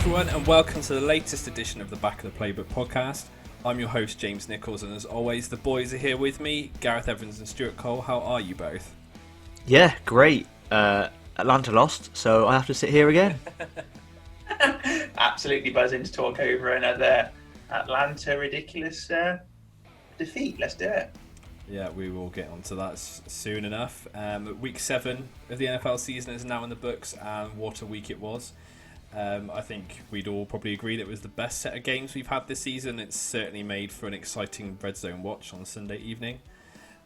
everyone, and welcome to the latest edition of the Back of the Playbook podcast. I'm your host, James Nichols, and as always, the boys are here with me, Gareth Evans and Stuart Cole. How are you both? Yeah, great. Atlanta lost, so I have to sit here again. Absolutely buzzing to talk over another Atlanta ridiculous defeat. Let's do it. Yeah, we will get onto that soon enough. Week 7 of the NFL season is now in the books, and what a week it was. I think we'd all probably agree that it was the best set of games we've had this season. It's certainly made for an exciting Red Zone watch on Sunday evening.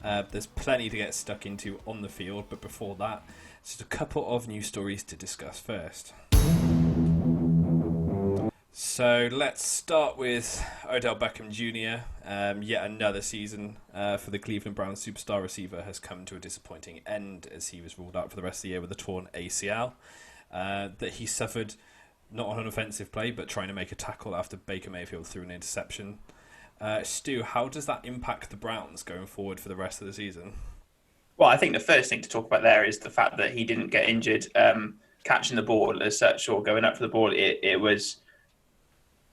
There's plenty to get stuck into on the field, but before that, just a couple of news stories to discuss first. So let's start with Odell Beckham Jr. Yet another season for the Cleveland Browns superstar receiver has come to a disappointing end as he was ruled out for the rest of the year with a torn ACL that he suffered not on an offensive play but trying to make a tackle after Baker Mayfield threw an interception. Stu, how does that impact the Browns going forward for the rest of the season? Well, I think the first thing to talk about there is the fact that he didn't get injured catching the ball as such or going up for the ball. It was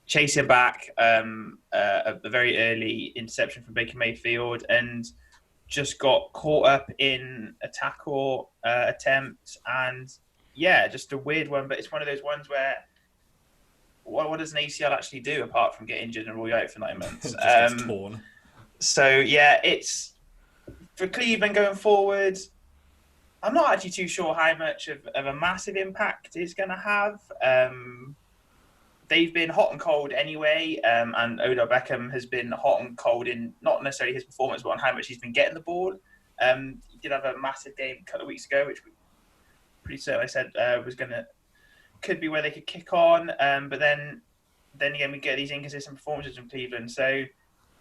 chasing back a very early interception from Baker Mayfield and just got caught up in a tackle attempt. And yeah, just a weird one, but it's one of those ones where what does an ACL actually do apart from get injured and rule you out for 9 months? Just gets torn. So yeah, it's for Cleveland going forward. I'm not actually too sure how much of a massive impact it's going to have. They've been hot and cold anyway, and Odell Beckham has been hot and cold in not necessarily his performance, but on how much he's been getting the ball. He did have a massive game a couple of weeks ago, which we pretty certain I said could be where they could kick on. But then again, we get these inconsistent performances from Cleveland. So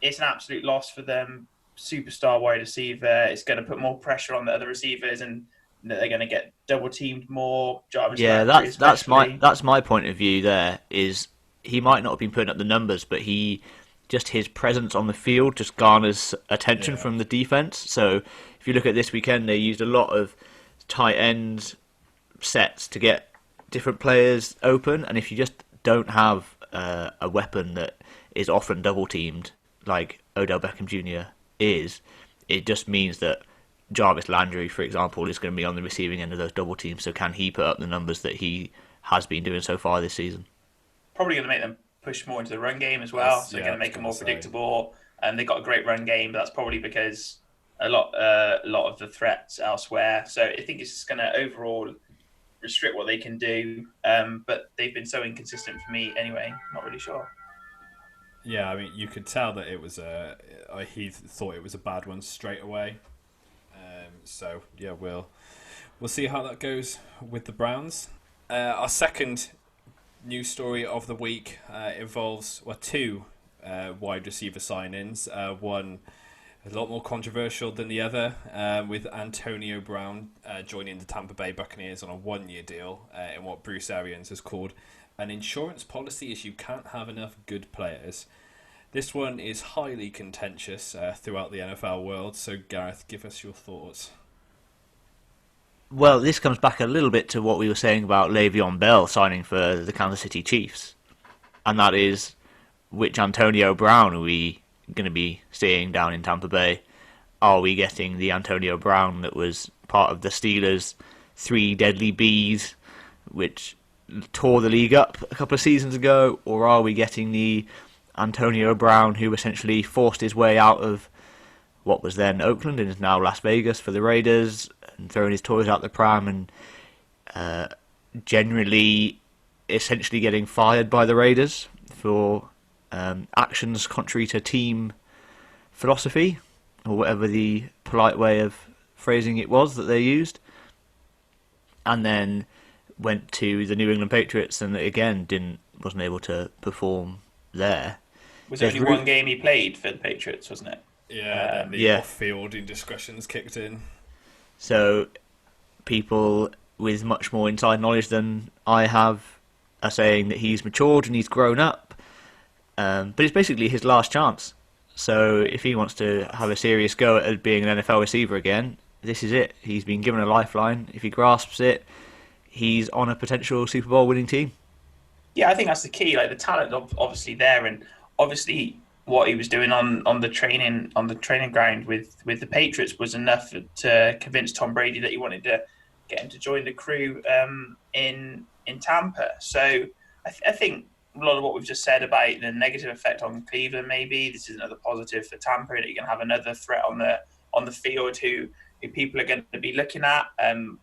it's an absolute loss for them. Superstar wide receiver. It's going to put more pressure on the other receivers, and they're going to get double teamed more. Jarvis Landry, that's my point of view. There is he might not have been putting up the numbers, but his presence on the field just garners attention from the defense. So if you look at this weekend, they used a lot of tight end sets to get different players open, and if you just don't have a weapon that is often double teamed like Odell Beckham Jr. is, it just means that Jarvis Landry, for example, is going to be on the receiving end of those double teams. So can he put up the numbers that he has been doing so far this season? Probably going to make them push more into the run game as well. So going to make them more predictable. And they've got a great run game, but that's probably because a lot of the threats elsewhere. So I think it's just going to overall restrict what they can do. But they've been so inconsistent for me anyway. Not really sure. Yeah, I mean, you could tell that it was he thought it was a bad one straight away. So yeah, we'll see how that goes with the Browns. Our second news story of the week involves two wide receiver sign-ins. One a lot more controversial than the other, with Antonio Brown joining the Tampa Bay Buccaneers on a 1-year deal in what Bruce Arians has called an insurance policy is you can't have enough good players. This one is highly contentious throughout the NFL world, so Gareth, give us your thoughts. Well, this comes back a little bit to what we were saying about Le'Veon Bell signing for the Kansas City Chiefs, and that is, which Antonio Brown are we going to be seeing down in Tampa Bay? Are we getting the Antonio Brown that was part of the Steelers' 3 deadly bees, which tore the league up a couple of seasons ago, or are we getting the Antonio Brown who essentially forced his way out of what was then Oakland and is now Las Vegas for the Raiders, and throwing his toys out the pram and generally essentially getting fired by the Raiders for actions contrary to team philosophy, or whatever the polite way of phrasing it was that they used, and then went to the New England Patriots and again wasn't able to perform there. Was there only one game he played for the Patriots, wasn't it? Yeah, the off-field indiscretions kicked in. So people with much more inside knowledge than I have are saying that he's matured and he's grown up, but it's basically his last chance. So if he wants to have a serious go at being an NFL receiver again, this is it. He's been given a lifeline. If he grasps it, he's on a potential Super Bowl winning team. Yeah, I think that's the key. Like the talent, obviously there, and obviously what he was doing on the training ground with the Patriots was enough to convince Tom Brady that he wanted to get him to join the crew in Tampa. So I think a lot of what we've just said about the negative effect on Cleveland, maybe this is another positive for Tampa, that you can have another threat on the field who people are going to be looking at.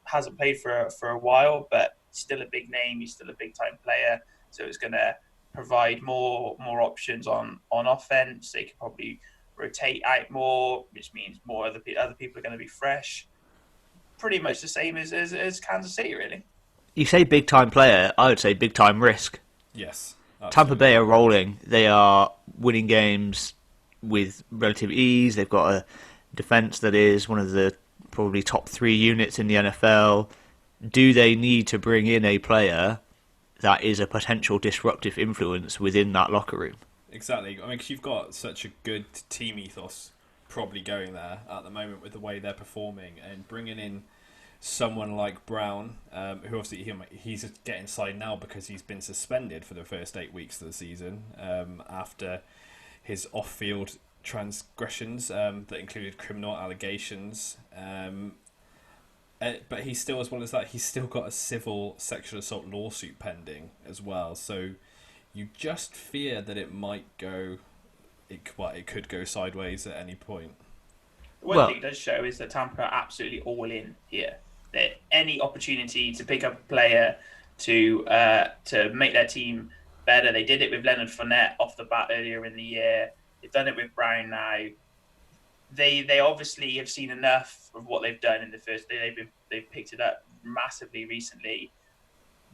Hasn't played for a while, but still a big name. He's still a big time player, so it's going to provide more options on offense. They can probably rotate out more, which means more other people are going to be fresh. Pretty much the same as Kansas City, really. You say big time player, I would say big time risk. Yes, Tampa absolutely. Bay are rolling. They are winning games with relative ease. They've got a defense that is one of the probably top 3 units in the NFL. Do they need to bring in a player that is a potential disruptive influence within that locker room? Exactly. I mean, because you've got such a good team ethos probably going there at the moment with the way they're performing, and bringing in someone like Brown, who obviously he's getting signed now because he's been suspended for the first 8 weeks of the season after his off-field transgressions that included criminal allegations. But he still, as well as that, he's still got a civil sexual assault lawsuit pending as well. So you just fear that it might go, it could go sideways at any point. One thing it does show is that Tampa are absolutely all in here. That any opportunity to pick up a player to make their team better. They did it with Leonard Fournette off the bat earlier in the year. They've done it with Brown now. They obviously have seen enough of what they've done in the first. They've picked it up massively recently.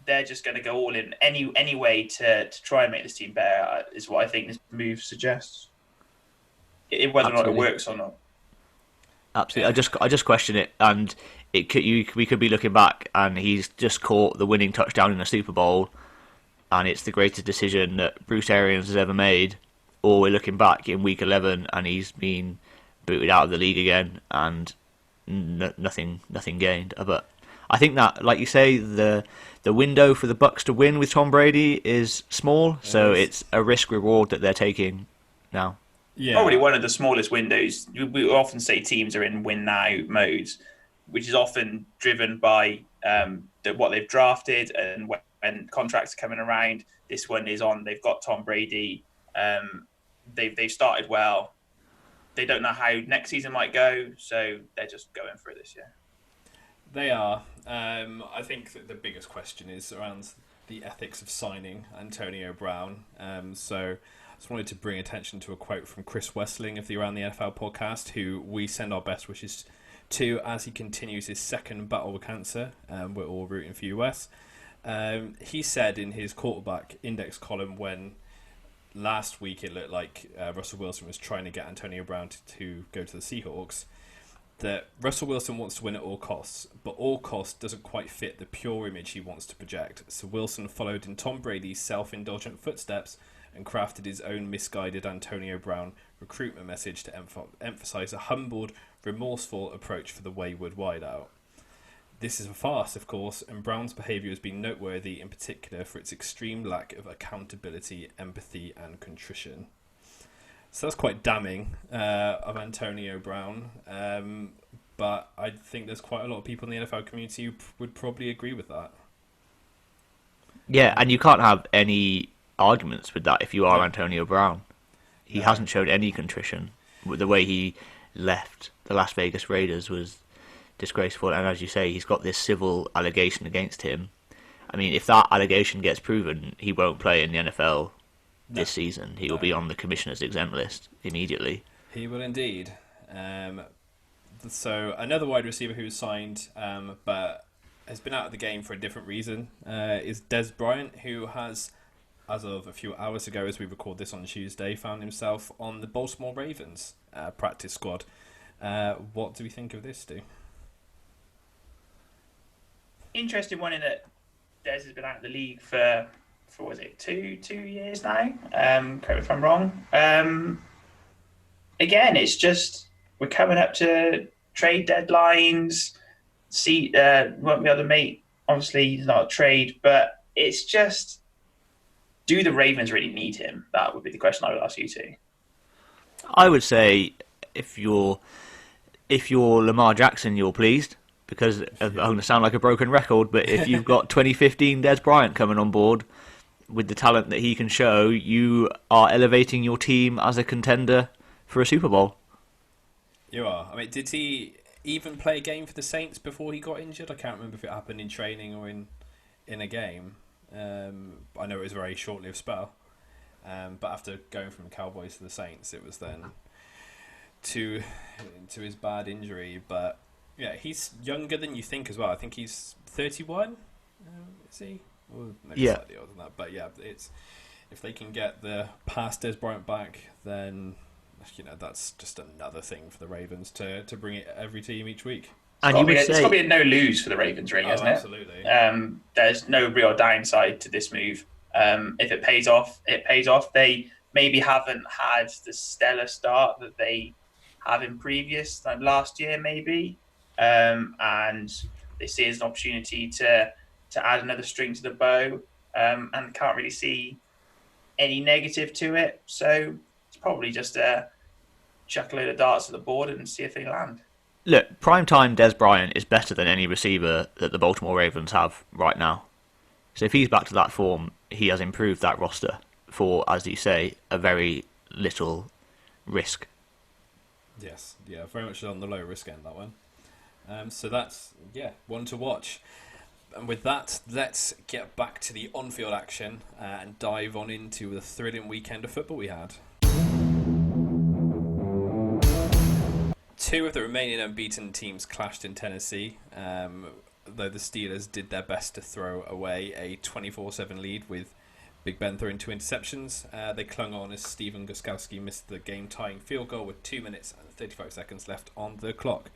They're just going to go all in any way to try and make this team better. Is what I think this move suggests. Whether or not it works or not. Absolutely, I just question it, and we could be looking back, and he's just caught the winning touchdown in the Super Bowl, and it's the greatest decision that Bruce Arians has ever made. Or we're looking back in Week 11, and he's been booted out of the league again, and nothing gained. But I think that, like you say, the window for the Bucs to win with Tom Brady is small, so it's a risk reward that they're taking now. Yeah. Probably one of the smallest windows. We often say teams are in win now modes, which is often driven by what they've drafted and when contracts are coming around. This one is on. They've got Tom Brady. They've started well. They don't know how next season might go, so they're just going for it this year. They are. I think that the biggest question is around the ethics of signing Antonio Brown. So I just wanted to bring attention to a quote from Chris Wessling of the Around the NFL podcast, who we send our best wishes to as he continues his second battle with cancer. We're all rooting for US. He said in his quarterback index column, when last week it looked like Russell Wilson was trying to get Antonio Brown to go to the Seahawks, that Russell Wilson wants to win at all costs, but all costs doesn't quite fit the pure image he wants to project. So Wilson followed in Tom Brady's self-indulgent footsteps and crafted his own misguided Antonio Brown recruitment message to emphasize a humbled, remorseful approach for the wayward wideout. This is a farce, of course, and Brown's behaviour has been noteworthy in particular for its extreme lack of accountability, empathy and contrition. So that's quite damning of Antonio Brown, but I think there's quite a lot of people in the NFL community who would probably agree with that. Yeah, and you can't have any arguments with that if you are Antonio Brown. He hasn't showed any contrition. The way he left the Las Vegas Raiders was disgraceful, and as you say, he's got this civil allegation against him. I mean, if that allegation gets proven, he won't play in the NFL this season. He will be on the commissioner's exempt list immediately. He will indeed. So another wide receiver who's signed but has been out of the game for a different reason is Des Bryant, who has, as of a few hours ago, as we record this on Tuesday, found himself on the Baltimore Ravens practice squad. What do we think of this, Stu? Interesting one in that Des has been out of the league for was it two years now? Correct me if I'm wrong. Again, it's just we're coming up to trade deadlines. Won't be able to make, obviously not a trade, but it's just do the Ravens really need him? That would be the question I would ask you two. I would say if you're Lamar Jackson, you're pleased, because I'm going to sound like a broken record, but if you've got 2015 Des Bryant coming on board with the talent that he can show, you are elevating your team as a contender for a Super Bowl. You are. I mean, did he even play a game for the Saints before he got injured? I can't remember if it happened in training or in a game. I know it was a very short-lived spell. But after going from Cowboys to the Saints, it was then to his bad injury. But yeah, he's younger than you think as well. I think he's 31. Is he? Or maybe slightly older than that. But yeah, it's if they can get the past Des Bryant back, then that's just another thing for the Ravens to bring it every team each week. And it's got to be a no lose for the Ravens, really, isn't absolutely. it? Absolutely. There's no real downside to this move. If it pays off, it pays off. They maybe haven't had the stellar start that they have in previous, like last year, maybe. And they see it as an opportunity to add another string to the bow, and can't really see any negative to it. So it's probably just chuck a load of darts at the board and see if they land. Look, primetime Des Bryant is better than any receiver that the Baltimore Ravens have right now. So if he's back to that form, he has improved that roster for, as you say, a very little risk. Yes, yeah, very much on the low risk end, that one. So that's, one to watch. And with that, let's get back to the on-field action and dive on into the thrilling weekend of football we had. Two of the remaining unbeaten teams clashed in Tennessee, though the Steelers did their best to throw away a 24-7 lead with Big Ben throwing 2 interceptions. They clung on as Steven Gostkowski missed the game-tying field goal with 2 minutes and 35 seconds left on the clock.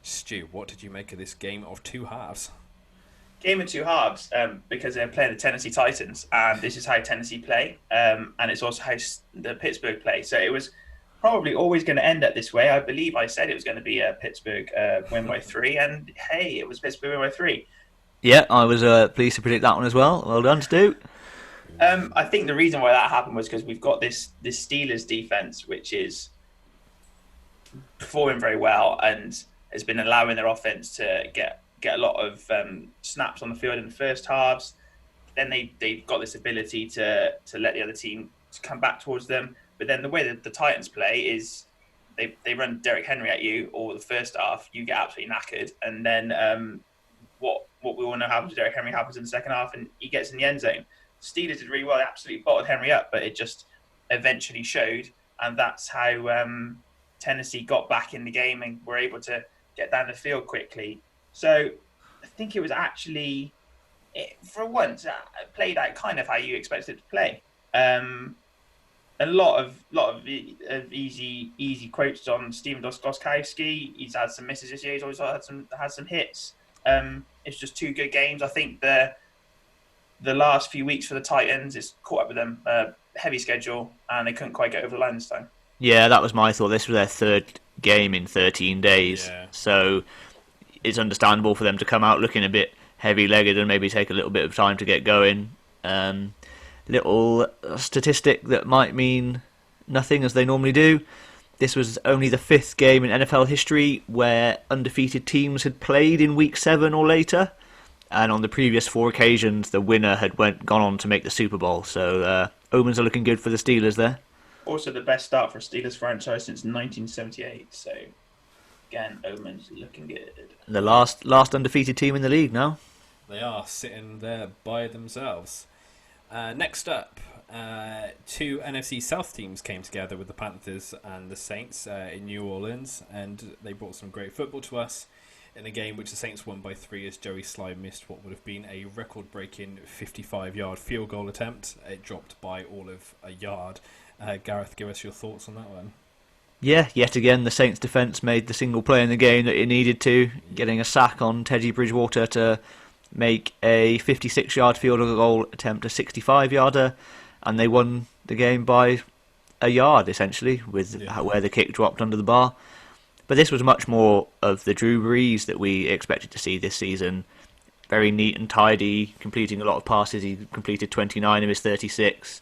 Stu, what did you make of this game of two halves? Game of two halves, because they're playing the Tennessee Titans, and this is how Tennessee play, and it's also how the Pittsburgh play. So it was probably always going to end up this way. I believe I said it was going to be a Pittsburgh win by 3, and hey, it was Pittsburgh win by 3. Yeah, I was pleased to predict that one as well. Well done, Stu. I think the reason why that happened was because we've got this Steelers defense, which is performing very well and has been allowing their offense to get a lot of snaps on the field in the first halves. Then they've got this ability to let the other team come back towards them. But then the way that the Titans play is they run Derrick Henry at you, or the first half, you get absolutely knackered. And then what we all know happens to Derrick Henry happens in the second half, and he gets in the end zone. Steelers did really well. They absolutely bottled Henry up, but it just eventually showed. And that's how Tennessee got back in the game and were able to get down the field quickly. So I think it was actually, for once, played out kind of how you expected it to play. A lot of easy quotes on Steven Gostkowski. He's had some misses this year. He's always had some hits. It's just 2 good games. I think the last few weeks for the Titans, it's caught up with them. Heavy schedule, and they couldn't quite get over the line this time. Yeah, that was my thought. This was their 3rd game in 13 days. Yeah. So it's understandable for them to come out looking a bit heavy-legged and maybe take a little bit of time to get going. Little statistic that might mean nothing, as they normally do. This was only the 5th game in NFL history where undefeated teams had played in Week 7 or later. And on the previous 4 occasions, the winner had gone on to make the Super Bowl. So omens are looking good for the Steelers there. Also the best start for a Steelers franchise since 1978. So, again, omens looking good. The last undefeated team in the league now. They are sitting there by themselves. Next up, 2 NFC South teams came together with the Panthers and the Saints in New Orleans, and they brought some great football to us in a game which the Saints won by 3 as Joey Sly missed what would have been a record-breaking 55-yard field goal attempt. It dropped by all of a yard. Gareth, give us your thoughts on that one. Yeah, yet again, the Saints' defence made the single play in the game that it needed to, getting a sack on Teddy Bridgewater to make a 56-yard field goal attempt a 65-yarder, and they won the game by a yard, essentially, with where the kick dropped under the bar. But this was much more of the Drew Brees that we expected to see this season. very neat and tidy, completing a lot of passes. He completed 29 of his 36.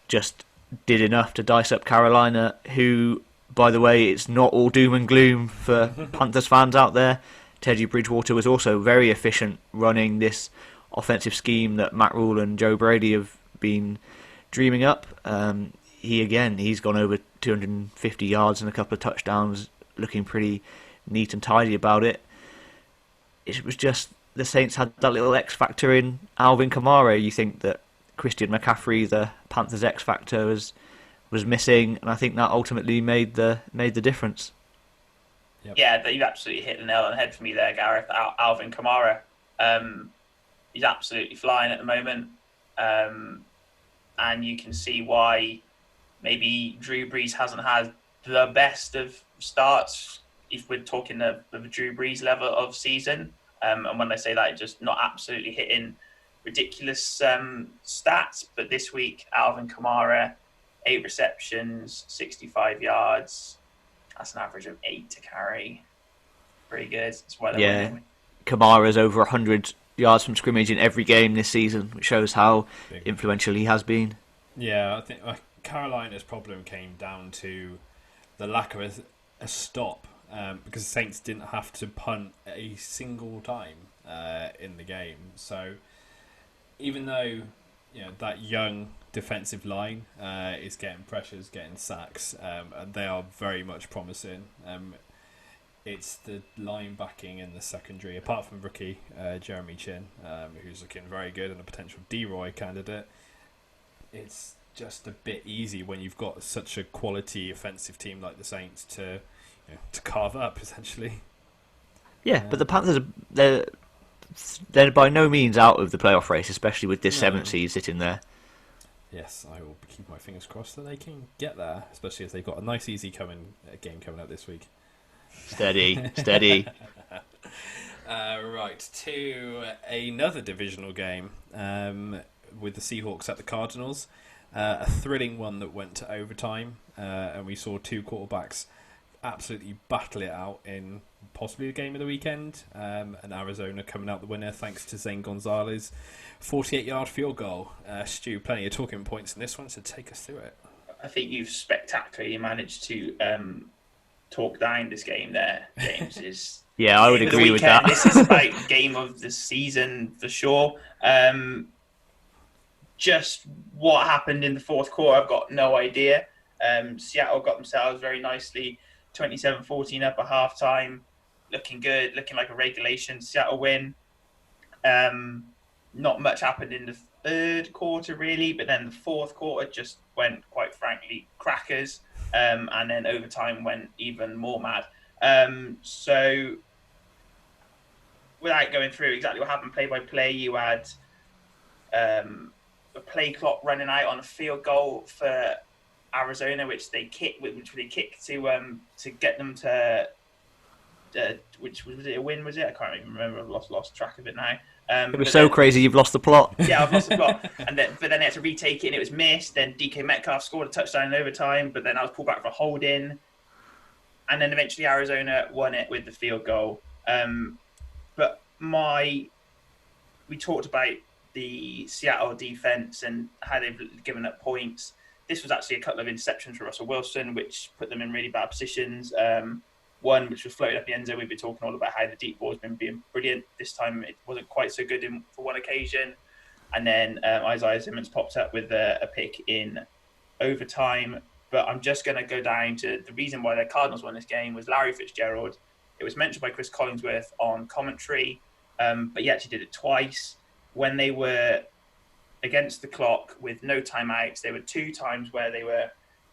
Just did enough to dice up Carolina, who, by the way, it's not all doom and gloom for Panthers fans out there. Teddy Bridgewater was also very efficient running this offensive scheme that Matt Rule and Joe Brady have been dreaming up. He's gone over 250 yards and a couple of touchdowns, looking pretty neat and tidy about it. It was just the Saints had that little X factor in Alvin Kamara. You think that Christian McCaffrey, the Panthers X factor, was missing, and I think that ultimately made the difference. Yep. Yeah, you absolutely hit the nail on the head for me there, Gareth. Alvin Kamara, he's absolutely flying at the moment, and you can see why maybe Drew Brees hasn't had the best of starts. If we're talking the Drew Brees level of season, and when I say that, just not absolutely hitting ridiculous stats. But this week, Alvin Kamara, 8 receptions, 65 yards. That's an average of 8 to carry. Pretty good. That's why they're winning. Kamara's over 100 yards from scrimmage in every game this season, which shows how influential he has been. Yeah, I think Carolina's problem came down to the lack of a stop, because the Saints didn't have to punt a single time in the game. So even though that young defensive line is getting pressures, getting sacks, and they are very much promising, it's the linebacking in the secondary, apart from rookie Jeremy Chin, who's looking very good and a potential D-Roy candidate. It's just a bit easy when you've got such a quality offensive team like the Saints to carve up, essentially. Yeah, but the Panthers, they're by no means out of the playoff race, especially with this 7th seed sitting there. Yes, I will keep my fingers crossed that they can get there, especially if they've got a nice, easy game coming up this week. Steady. Right, to another divisional game with the Seahawks at the Cardinals. A thrilling one that went to overtime, and we saw 2 quarterbacks absolutely battle it out in possibly the game of the weekend, and Arizona coming out the winner thanks to Zane Gonzalez 48-yard field goal. Stu, plenty of talking points in this one, so take us through it. I think you've spectacularly managed to talk down this game there, James. Is yeah, I would agree with that. This is about game of the season for sure. Just what happened in the fourth quarter, I've got no idea. Seattle got themselves very nicely 27-14 up at halftime, looking good, looking like a regulation Seattle win. Not much happened in the third quarter really, but then the fourth quarter just went, quite frankly, crackers, and then overtime went even more mad. So without going through exactly what happened play by play, you had a play clock running out on a field goal for Arizona, which they kicked to get them to which was it a win? Was it? I can't even remember. I've lost track of it now. It was so crazy. You've lost the plot. Yeah, I've lost the plot. But then they had to retake it, and it was missed. Then DK Metcalf scored a touchdown in overtime, but then I was pulled back for a hold-in, and then eventually Arizona won it with the field goal. But we talked about the Seattle defense and how they've given up points. This was actually a couple of interceptions for Russell Wilson, which put them in really bad positions. One which was floated up the end zone. We've been talking all about how the deep ball has been being brilliant. This time it wasn't quite so good for one occasion. And then Isaiah Simmons popped up with a pick in overtime. But I'm just going to go down to the reason why the Cardinals won this game was Larry Fitzgerald. It was mentioned by Chris Collinsworth on commentary, but he actually did it twice. When they were against the clock with no timeouts, there were 2 times where they were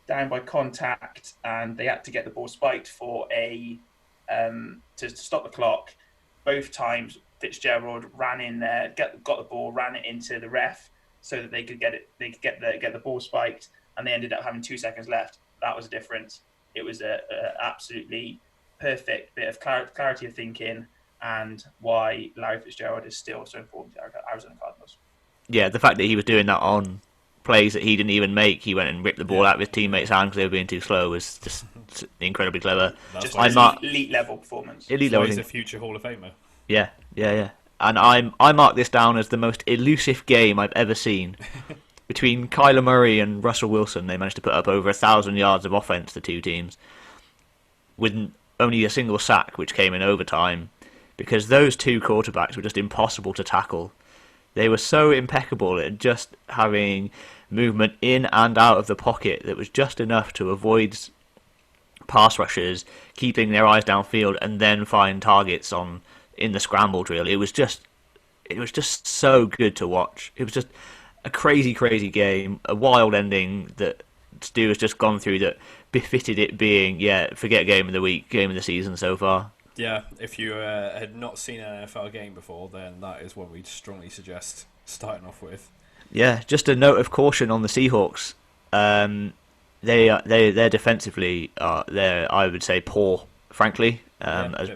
down by contact and they had to get the ball spiked for to stop the clock. Both times Fitzgerald ran in there, got the ball, ran it into the ref so that they could get the ball spiked, and they ended up having 2 seconds left. That was a difference. It was a absolutely perfect bit of clarity of thinking, and why Larry Fitzgerald is still so important to Arizona Cardinals. Yeah, the fact that he was doing that on plays that he didn't even make, he went and ripped the ball out of his teammates' hands because they were being too slow, was just incredibly clever. Just elite level performance. Elite level. He's a future Hall of Famer. Yeah. and I mark this down as the most elusive game I've ever seen. Between Kyler Murray and Russell Wilson, they managed to put up over 1,000 yards of offense, the two teams, with only a single sack, which came in overtime, because those two quarterbacks were just impossible to tackle. They were so impeccable at just having movement in and out of the pocket that was just enough to avoid pass rushers, keeping their eyes downfield, and then find targets in the scramble drill. It was just so good to watch. It was just a crazy, crazy game, a wild ending that Stu has just gone through that befitted it being, forget game of the week, game of the season so far. Yeah, if you had not seen an NFL game before, then that is what we'd strongly suggest starting off with. Yeah, just a note of caution on the Seahawks. They're defensively, I would say, poor, frankly.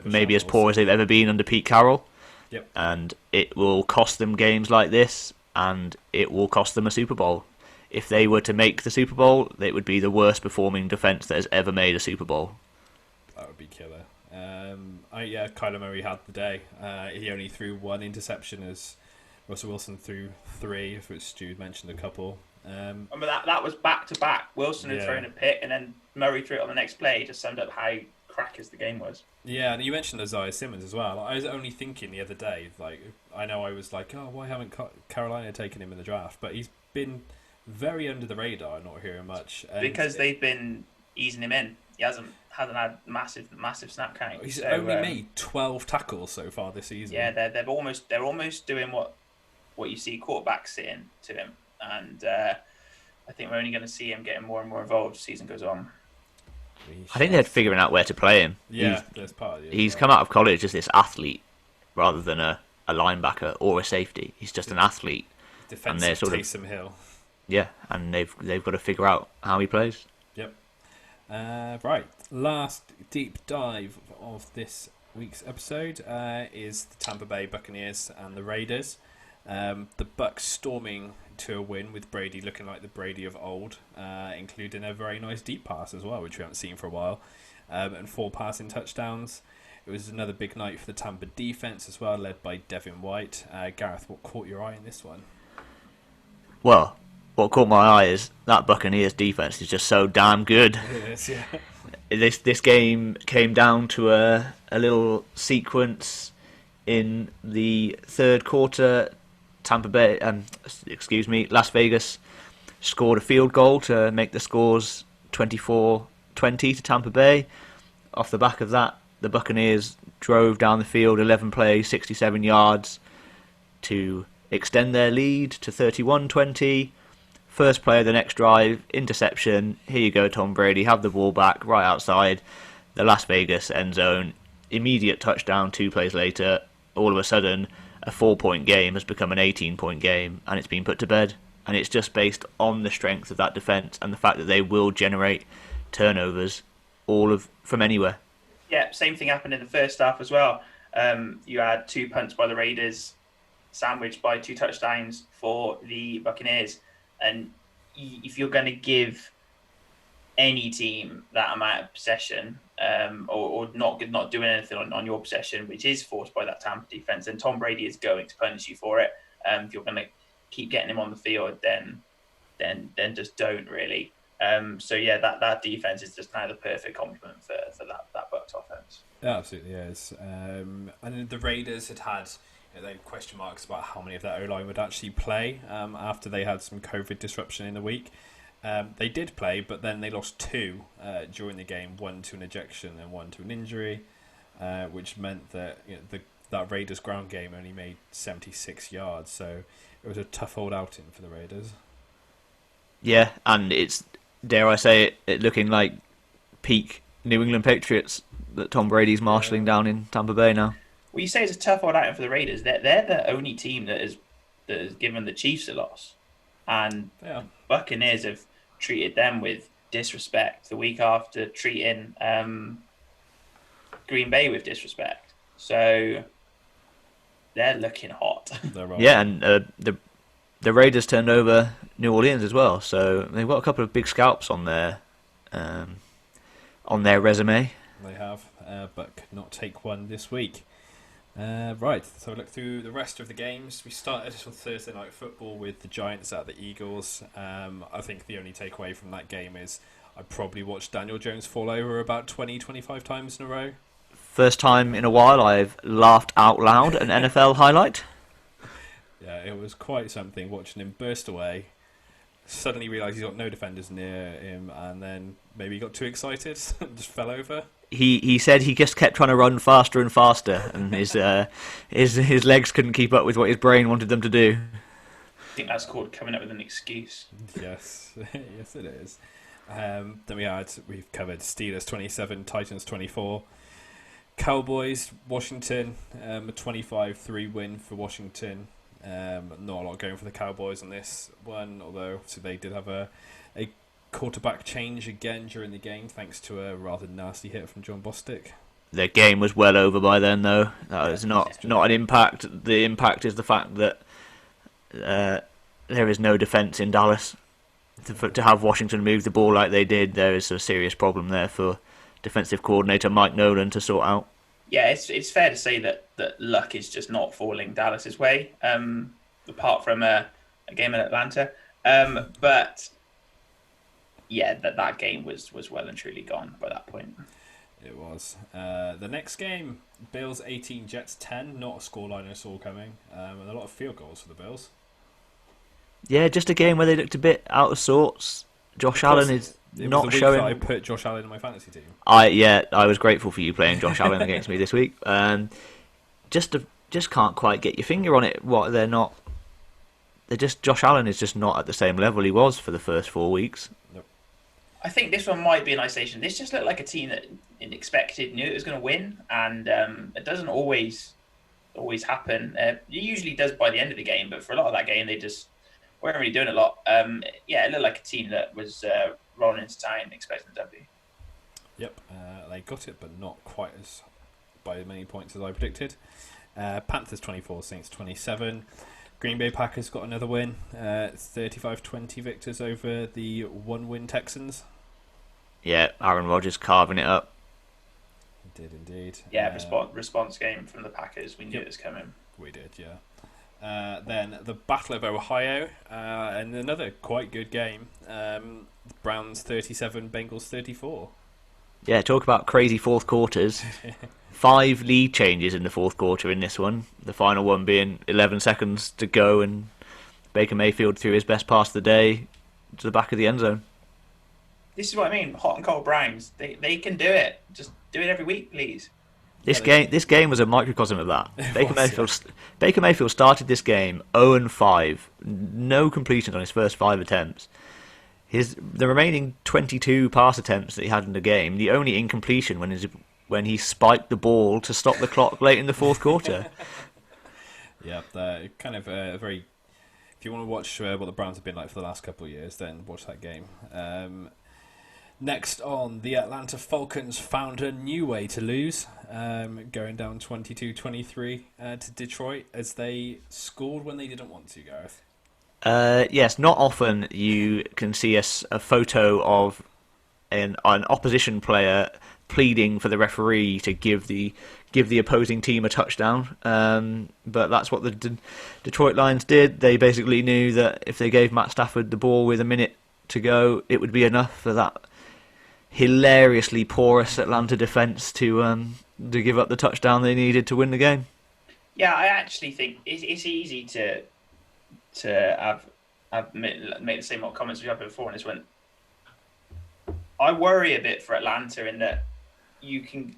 Maybe as poor as they've ever been under Pete Carroll. Yep. And it will cost them games like this, and it will cost them a Super Bowl. If they were to make the Super Bowl, it would be the worst performing defense that has ever made a Super Bowl. That would be killer. Kyler Murray had the day. He only threw one interception as Russell Wilson threw three, which Stu mentioned a couple. That was back to back. Wilson had thrown a pick, and then Murray threw it on the next play. Just summed up how crackers the game was. Yeah, and you mentioned Isaiah Simmons as well. I was only thinking the other day, I know I was like, why haven't Carolina taken him in the draft? But he's been very under the radar, not hearing much. Because they've been easing him in. He hasn't had massive snap count. He's only made 12 tackles so far this season. Yeah, they're almost doing what you see quarterbacks sitting to him, and I think we're only going to see him getting more and more involved as the season goes on. I think they're figuring out where to play him. Yeah, there's part of it. He's come out of college as this athlete rather than a linebacker or a safety. He's just an athlete. Defensive Taysom Hill. Yeah, and they've got to figure out how he plays. Yep. Right, last deep dive of this week's episode is the Tampa Bay Buccaneers and the Raiders. The Bucs storming to a win with Brady looking like the Brady of old, including a very nice deep pass as well, which we haven't seen for a while, and 4 passing touchdowns. It was another big night for the Tampa defense as well, led by Devin White. Gareth, what caught your eye in this one? Well, what caught my eye is that Buccaneers defense is just so damn good. It is, yeah. This game came down to a little sequence in the third quarter. Las Vegas scored a field goal to make the scores 24-20 to Tampa Bay. Off the back of that, the Buccaneers drove down the field 11 plays, 67 yards to extend their lead to 31-20. First play of the next drive, interception. Here you go, Tom Brady, have the ball back right outside the Las Vegas end zone. Immediate touchdown 2 plays later. All of a sudden, a 4-point game has become an 18-point game, and it's been put to bed. And it's just based on the strength of that defense and the fact that they will generate turnovers from anywhere. Yeah, same thing happened in the first half as well. You had 2 punts by the Raiders, sandwiched by 2 touchdowns for the Buccaneers. And if you're going to give any team that amount of possession, or not doing anything on your possession, which is forced by that Tampa defense, then Tom Brady is going to punish you for it. If you're going to keep getting him on the field, then just don't really. That defense is just now the perfect complement for that Bucs offense. Yeah, absolutely is. And the Raiders had they had question marks about how many of their O-line would actually play after they had some COVID disruption in the week. They did play, but then they lost 2 during the game, 1 to an ejection and 1 to an injury, which meant that that Raiders ground game only made 76 yards. So it was a tough old outing for the Raiders. Yeah, and it's, dare I say it looking like peak New England Patriots that Tom Brady's marshalling down in Tampa Bay now. Well, you say it's a tough old outing for the Raiders. They're the only team that has given the Chiefs a loss. And Buccaneers have treated them with disrespect the week after treating Green Bay with disrespect. So they're looking hot. Yeah, and the Raiders turned over New Orleans as well. So they've got a couple of big scalps on their resume. They have, but could not take one this week. Right, so look through the rest of the games. We started on Thursday Night Football with the Giants at the Eagles. I think the only takeaway from that game is I probably watched Daniel Jones fall over about 20-25 times in a row. First time in a while I've laughed out loud at an NFL highlight. Yeah, it was quite something watching him burst away, suddenly realise he's got no defenders near him, and then maybe he got too excited and just fell over. He said he just kept trying to run faster and faster, and his legs couldn't keep up with what his brain wanted them to do. I think that's called coming up with an excuse. Yes, yes it is. Then we've covered Steelers 27, Titans 24. Cowboys, Washington, a 25-3 win for Washington. Not a lot going for the Cowboys on this one, although obviously they did have a quarterback change again during the game, thanks to a rather nasty hit from John Bostic. Their game was well over by then, though. That is not an impact. The impact is the fact that there is no defence in Dallas. To have Washington move the ball like they did, there is a serious problem there for defensive coordinator Mike Nolan to sort out. Yeah, it's fair to say that luck is just not falling Dallas's way, apart from a game in Atlanta. But yeah, that game was well and truly gone by that point. It was. The next game, Bills 18, Jets 10. Not a scoreline I saw coming. And a lot of field goals for the Bills. Yeah, just a game where they looked a bit out of sorts. Josh Allen is not showing. I put Josh Allen in my fantasy team. I was grateful for you playing Josh Allen against me this week. Just can't quite get your finger on it. Josh Allen is just not at the same level he was for the first 4 weeks. Nope. I think this one might be an isolation. This just looked like a team that knew it was going to win, and it doesn't always happen. It usually does by the end of the game, but for a lot of that game, they just weren't really doing a lot. It looked like a team that was rolling into town expecting a W. Yep, they got it, but not quite by as many points as I predicted. Panthers 24, Saints 27. Green Bay Packers got another win. 35-20 victors over the one-win Texans. Yeah, Aaron Rodgers carving it up. He did indeed. Yeah, response game from the Packers. We knew it was coming. We did, yeah. Then the Battle of Ohio, and another quite good game. Browns 37, Bengals 34. Yeah, talk about crazy fourth quarters. 5 lead changes in the fourth quarter in this one. The final one being 11 seconds to go, and Baker Mayfield threw his best pass of the day to the back of the end zone. This is what I mean. Hot and cold Browns. They can do it. Just do it every week, please. This game was a microcosm of that. Baker Mayfield started this game 0-5, no completions on his first 5 attempts. The remaining 22 pass attempts that he had in the game, the only incompletion when he spiked the ball to stop the clock late in the fourth quarter. Yeah, kind of very. If you want to watch what the Browns have been like for the last couple of years, then watch that game. Next on, the Atlanta Falcons found a new way to lose, going down 22-23 to Detroit as they scored when they didn't want to, Gareth. Yes, not often you can see a photo of an opposition player pleading for the referee to give the opposing team a touchdown. But that's what the Detroit Lions did. They basically knew that if they gave Matt Stafford the ball with a minute to go, it would be enough for that hilariously porous Atlanta defense to give up the touchdown they needed to win the game. Yeah, I actually think it's easy to make the same old comments we had before on this one. I worry a bit for Atlanta in that you can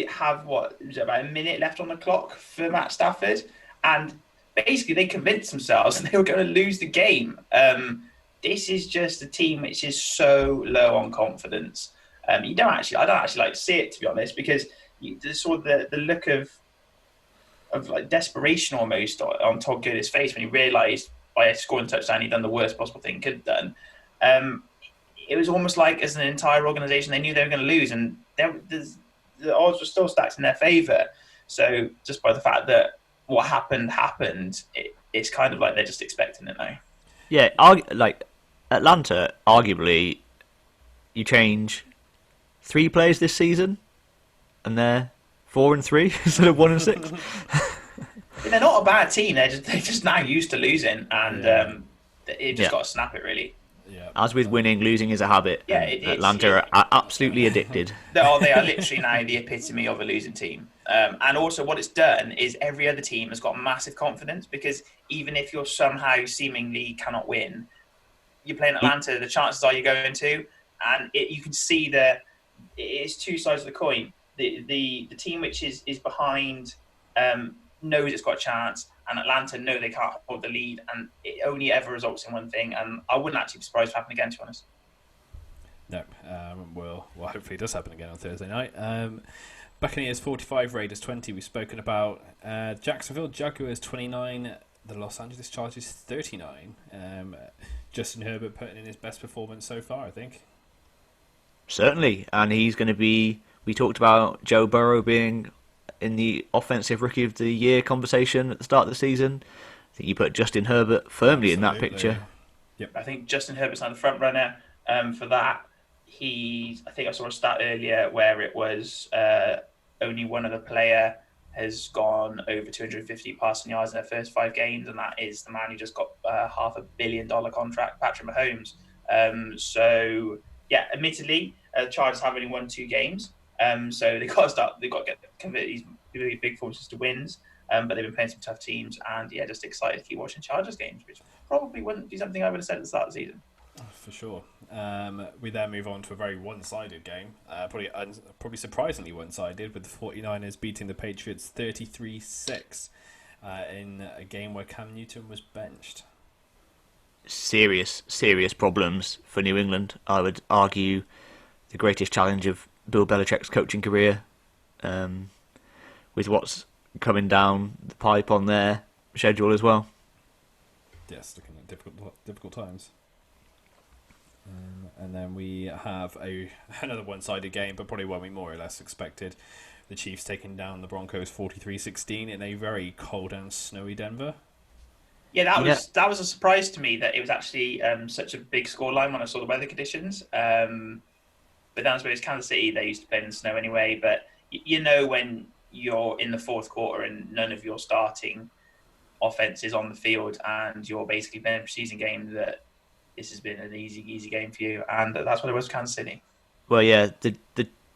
have about a minute left on the clock for Matt Stafford, and basically they convinced themselves they were going to lose the game. This is just a team which is so low on confidence. I don't actually like to see it, to be honest, because you saw the look of like desperation almost on Todd Gurley's face when he realised by scoring a touchdown he'd done the worst possible thing he could have done. It was almost like as an entire organisation they knew they were going to lose, and the odds were still stacked in their favour. So just by the fact that what happened, it's kind of like they're just expecting it now. Yeah, like Atlanta, arguably, you change 3 plays this season, and they're 4-3 instead of 1-6. They're not a bad team. They're just now used to losing, and it just got to snap it really. Yeah. As with winning, losing is a habit. Yeah, and Atlanta are absolutely addicted. They are literally now the epitome of a losing team. And also what it's done is every other team has got massive confidence, because even if you're somehow seemingly cannot win, you're playing Atlanta, the chances are you're going to. And you can see it's two sides of the coin. The team which is behind knows it's got a chance, and Atlanta know they can't hold the lead, and it only ever results in one thing. And I wouldn't actually be surprised if it happened again, to be honest. No, well, hopefully it does happen again on Thursday night. Buccaneers 45, Raiders 20. We've spoken about Jacksonville Jaguars 29, the Los Angeles Chargers 39. Justin Herbert putting in his best performance so far, I think. Certainly, and he's going to be. We talked about Joe Burrow being in the offensive rookie of the year conversation at the start of the season. I think you put Justin Herbert firmly in that picture. Yep. I think Justin Herbert's now the front runner for that. I think I saw a stat earlier where it was only one other player has gone over 250 passing yards in their first 5 games, and that is the man who just got a $500 million contract, Patrick Mahomes. So yeah, admittedly, the Chargers have only won 2 games. So they've got to start. They've got to convert these really big forces to wins. But they've been playing some tough teams, and yeah, just excited to keep watching Chargers games, which probably wouldn't be something I would have said at the start of the season. For sure. We then move on to a very one-sided game, probably surprisingly one-sided, with the 49ers beating the Patriots 33-6 in a game where Cam Newton was benched. Serious problems for New England. I would argue the greatest challenge of Bill Belichick's coaching career, with what's coming down the pipe on their schedule as well. Yes, looking at difficult times. And then we have another one-sided game, but probably one we more or less expected. The Chiefs taking down the Broncos 43-16 in a very cold and snowy Denver. Yeah, that was a surprise to me that it was actually such a big scoreline when I saw the weather conditions. But then I suppose Kansas City, they used to play in the snow anyway. But you know when you're in the fourth quarter and none of your starting offense is on the field and you're basically playing a preseason game, that this has been an easy game for you. And that's what it was for Kansas City. Well, yeah, the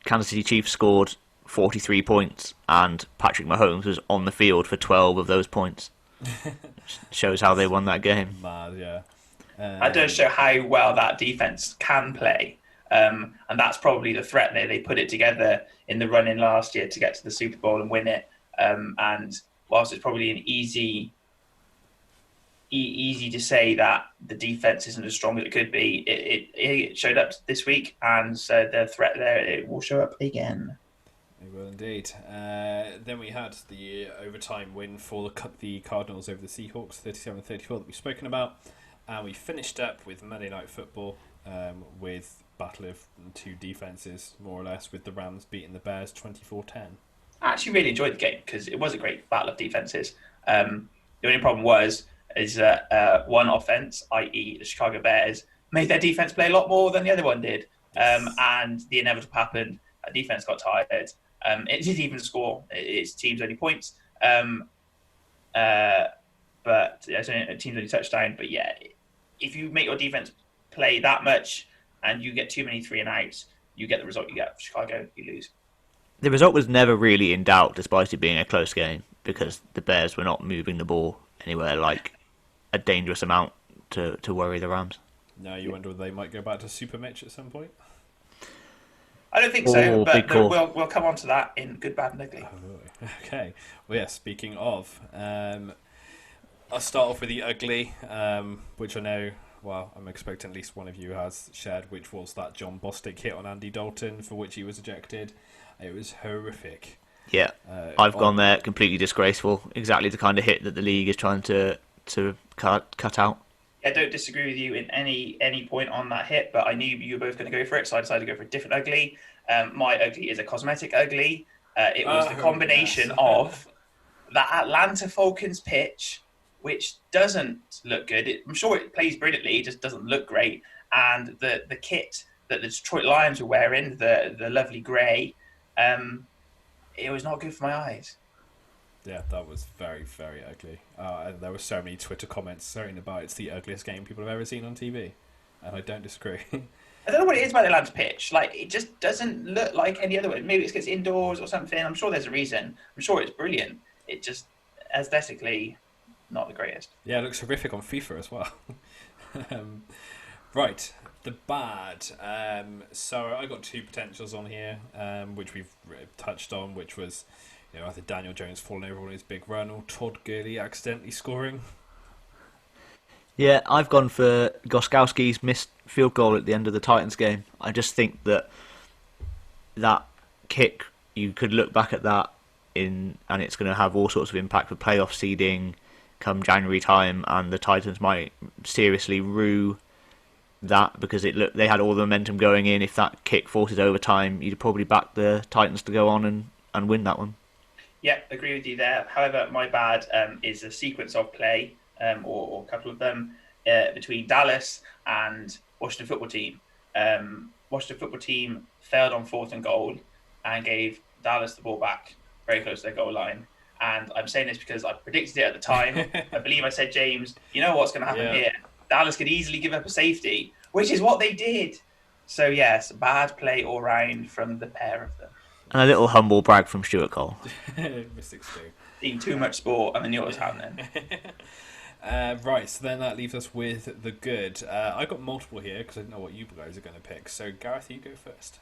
Kansas City Chiefs scored 43 points and Patrick Mahomes was on the field for 12 of those points. Shows how they won that game. Mad, yeah. That does show how well that defense can play. And that's probably the threat there. They put it together in the run-in last year to get to the Super Bowl and win it. And whilst it's probably an easy to say that the defense isn't as strong as it could be, it showed up this week, and so the threat there, it will show up again. It will indeed. Then we had the overtime win for the Cardinals over the Seahawks, 37-34 that we've spoken about. And we finished up with Monday Night Football with battle of 2 defenses, more or less, with the Rams beating the Bears 24-10. I actually really enjoyed the game because it was a great battle of defenses. The only problem is that one offense, i.e. the Chicago Bears, made their defense play a lot more than the other one did. And the inevitable happened. Defense got tired. It didn't even score. It's teams only points. But it's teams only touchdown. But yeah, if you make your defense play that much and you get too many 3 and outs, you get the result you get. Chicago, you lose. The result was never really in doubt, despite it being a close game, because the Bears were not moving the ball anywhere like a dangerous amount to worry the Rams. Now you wonder whether they might go back to Super Mitch at some point? I don't think so, but we'll come on to that in Good, Bad and Ugly. Oh, okay. Well, yeah, speaking of, I'll start off with the ugly, which I know, well, I'm expecting at least one of you has shared, which was that John Bostic hit on Andy Dalton, for which he was ejected. It was horrific. Yeah, I've gone there, completely disgraceful. Exactly the kind of hit that the league is trying to cut out. I don't disagree with you in any point on that hit, but I knew you were both going to go for it, so I decided to go for a different ugly. My ugly is a cosmetic ugly. It was the combination of the Atlanta Falcons pitch, which doesn't look good. I'm sure it plays brilliantly, it just doesn't look great. And the kit that the Detroit Lions were wearing, the lovely grey, it was not good for my eyes. Yeah, that was very, very ugly. And there were so many Twitter comments saying about it's the ugliest game people have ever seen on TV, and I don't disagree. I don't know what it is about the Atlanta pitch. Like, it just doesn't look like any other one. Maybe it's because it's indoors or something. I'm sure there's a reason. I'm sure it's brilliant. It just, aesthetically, not the greatest. Yeah, it looks horrific on FIFA as well. um, right, the bad. So I got two potentials on here, which we've touched on, which was either Daniel Jones falling over on his big run or Todd Gurley accidentally scoring. Yeah, I've gone for Gostkowski's missed field goal at the end of the Titans game. I just think that kick, you could look back at that and it's going to have all sorts of impact for playoff seeding come January time, and the Titans might seriously rue that because they had all the momentum going in. If that kick forces overtime, you'd probably back the Titans to go on and win that one. Yeah, agree with you there. However, my bad is a sequence of play, or a couple of them, between Dallas and Washington football team. Washington football team failed on 4th and goal and gave Dallas the ball back very close to their goal line. And I'm saying this because I predicted it at the time. I believe I said, James, you know what's going to happen here. Dallas could easily give up a safety, which is what they did. So, yes, bad play all round from the pair of them. And a little humble brag from Stuart Cole. Mystics too. Seeing too much sport and I knew what was happening. Right, so then that leaves us with the good. I got multiple here because I didn't know what you guys are going to pick. So, Gareth, you go first.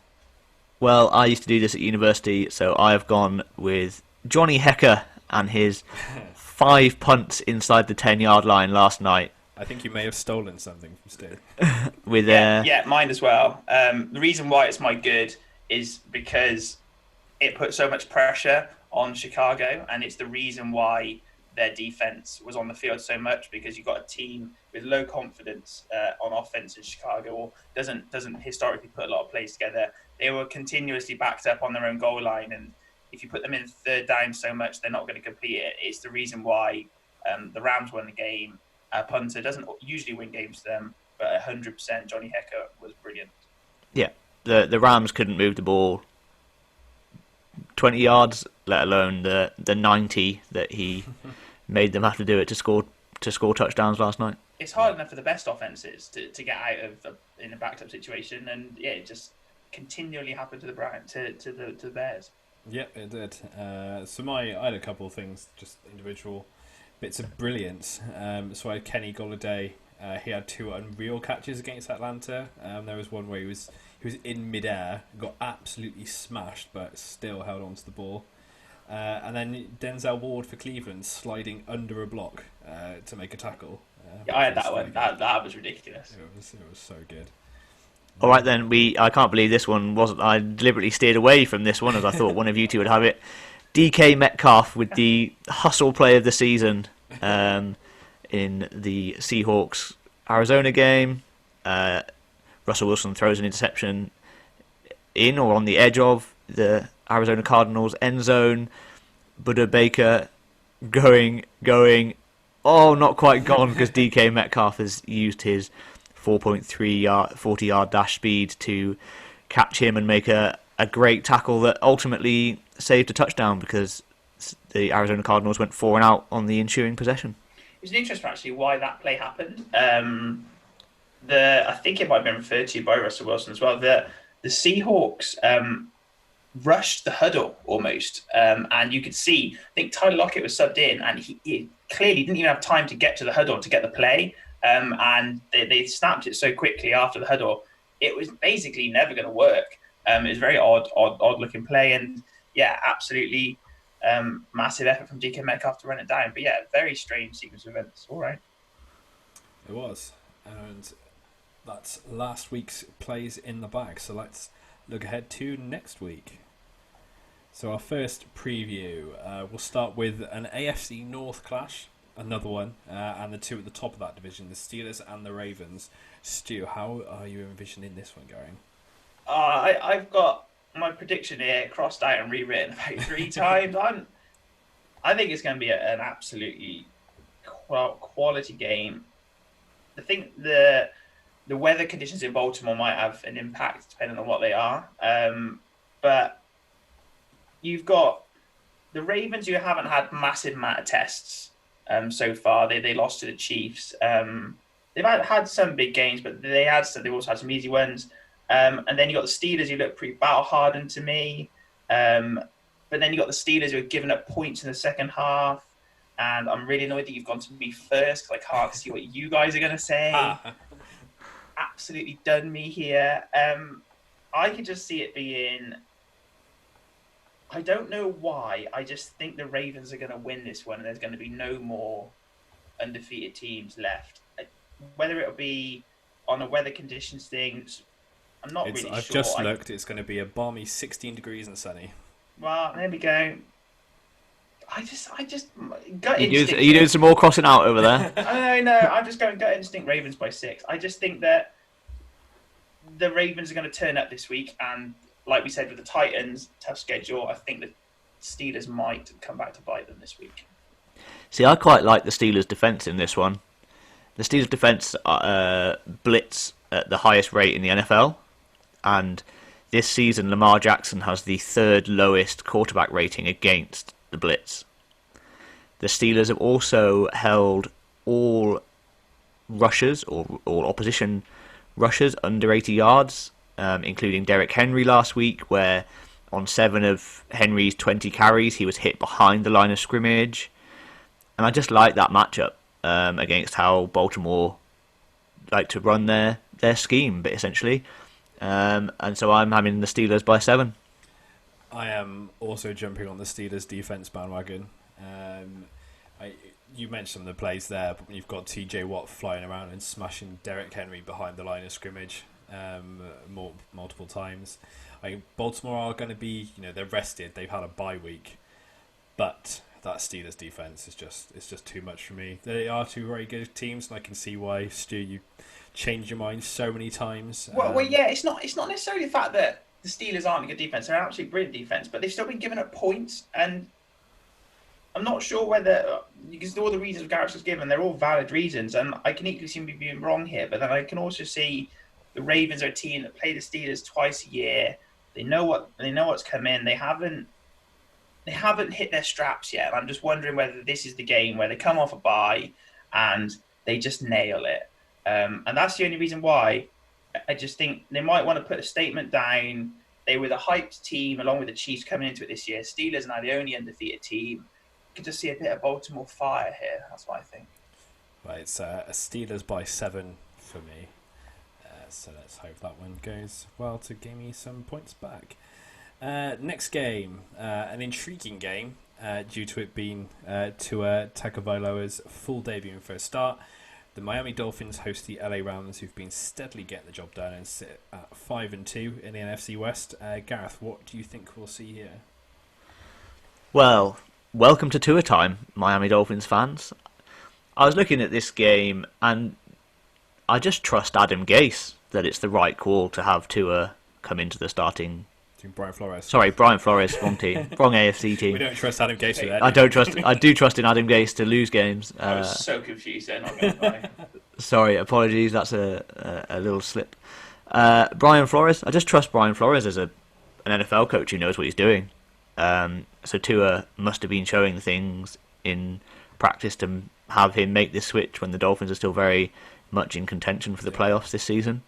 Well, I used to do this at university, so I have gone with Johnny Hecker and his 5 punts inside the 10-yard line last night. I think you may have stolen something from Stu. Yeah, mine as well. The reason why it's my good is because it put so much pressure on Chicago, and it's the reason why their defense was on the field so much, because you've got a team with low confidence on offense in Chicago, or doesn't historically put a lot of plays together. They were continuously backed up on their own goal line, and if you put them in 3rd down so much, they're not going to complete it. It's the reason why the Rams won the game. A punter doesn't usually win games for them, but 100% Johnny Hecker was brilliant. Yeah, the Rams couldn't move the ball 20 yards, let alone the 90 that he made them have to do it to score touchdowns last night. It's hard enough for the best offenses to get out of in a backed up situation, and yeah, it just continually happened to the Bears. Yeah, it did. I had a couple of things, just individual bits of brilliance. So I had Kenny Golladay. He had 2 unreal catches against Atlanta. There was one where he was in midair, got absolutely smashed, but still held on to the ball. And then Denzel Ward for Cleveland sliding under a block to make a tackle. Yeah, I had that one. That was ridiculous. It was so good. All right then, I can't believe this one wasn't. I deliberately steered away from this one as I thought one of you two would have it. DK Metcalf with the hustle play of the season in the Seahawks Arizona game. Russell Wilson throws an interception in or on the edge of the Arizona Cardinals end zone. Buda Baker going. Oh, not quite gone because DK Metcalf has used his 40-yard dash speed to catch him and make a great tackle that ultimately saved a touchdown because the Arizona Cardinals went 4 and out on the ensuing possession. It was interesting actually why that play happened. I think it might have been referred to by Russell Wilson as well. The Seahawks rushed the huddle almost, and you could see. I think Tyler Lockett was subbed in, and he clearly didn't even have time to get to the huddle to get the play. And they snapped it so quickly after the huddle. It was basically never going to work. It was a very odd looking play, and yeah, absolutely massive effort from DK Metcalf to run it down. But yeah, very strange sequence of events. All right, it was, and that's last week's plays in the bag. So let's look ahead to next week. So our first preview, we'll start with an AFC North clash. Another one, and the 2 at the top of that division, the Steelers and the Ravens. Stu, how are you envisioning this one going? I've got my prediction here crossed out and rewritten about 3 times. I think it's going to be an absolutely quality game. I think the weather conditions in Baltimore might have an impact depending on what they are. But you've got the Ravens, who haven't had massive amount of tests so far. They lost to the Chiefs. They've had some big games, but they've also had some easy ones. And then you got the Steelers, who look pretty battle hardened to me. But then you got the Steelers, who have given up points in the second half. And I'm really annoyed that you've gone to me first because I can't see what you guys are going to say. Absolutely done me here. I could just see it being. I don't know why. I just think the Ravens are going to win this one, and there's going to be no more undefeated teams left. Whether it'll be on a weather conditions thing, I'm not really sure. I've just looked. It's going to be a balmy 16 degrees and sunny. Well, there we go. I just gut instinct. Are you doing some more crossing out over there? No. I'm just going gut instinct. Ravens by 6. I just think that the Ravens are going to turn up this week, and like we said with the Titans, tough schedule. I think the Steelers might come back to bite them this week. See, I quite like the Steelers' defense in this one. The Steelers' defense blitz at the highest rate in the NFL, and this season Lamar Jackson has the 3rd lowest quarterback rating against the blitz. The Steelers have also held all rushers or all opposition rushers under 80 yards, including Derrick Henry last week, where on 7 of Henry's 20 carries he was hit behind the line of scrimmage. And I just like that matchup against how Baltimore like to run their scheme, but essentially. And so I'm having the Steelers by 7. I am also jumping on the Steelers defense bandwagon. You mentioned some of the plays there, but when you've got TJ Watt flying around and smashing Derrick Henry behind the line of scrimmage multiple times, Baltimore are going to be, they're rested. They've had a bye week, but that Steelers defense is just too much for me. They are two very good teams, and I can see why, Stu, you change your mind so many times. Well, yeah, it's not necessarily the fact that the Steelers aren't a good defense; they're an absolutely brilliant defense, but they've still been giving up points, and I'm not sure whether, because all the reasons Garrett's has given, they're all valid reasons, and I can equally seem to be being wrong here, but then I can also see the Ravens are a team that play the Steelers twice a year. They know what's come in. They haven't hit their straps yet. I'm just wondering whether this is the game where they come off a bye and they just nail it. And that's the only reason why. I just think they might want to put a statement down. They were the hyped team along with the Chiefs coming into it this year. Steelers are now the only undefeated team. You can just see a bit of Baltimore fire here. That's what I think. Right, it's a Steelers by 7 for me. So let's hope that one goes well to give me some points back. Next game, an intriguing game due to it being Tua Tagovailoa's full debut and first start. The Miami Dolphins host the LA Rams, who've been steadily getting the job done and sit at 5-2 in the NFC West. Gareth, what do you think we'll see here? Well, welcome to Tua time, Miami Dolphins fans. I was looking at this game and I just trust Adam Gase that it's the right call to have Tua come into the starting. Brian Flores. Sorry, Brian Flores, wrong team, wrong AFC team. We don't trust Adam Gase with that. I do trust in Adam Gase to lose games. I was so confused then. Not going to lie. Sorry, apologies. That's a little slip. Brian Flores. I just trust Brian Flores as an NFL coach who knows what he's doing. So Tua must have been showing things in practice to have him make this switch when the Dolphins are still very much in contention for the playoffs this season.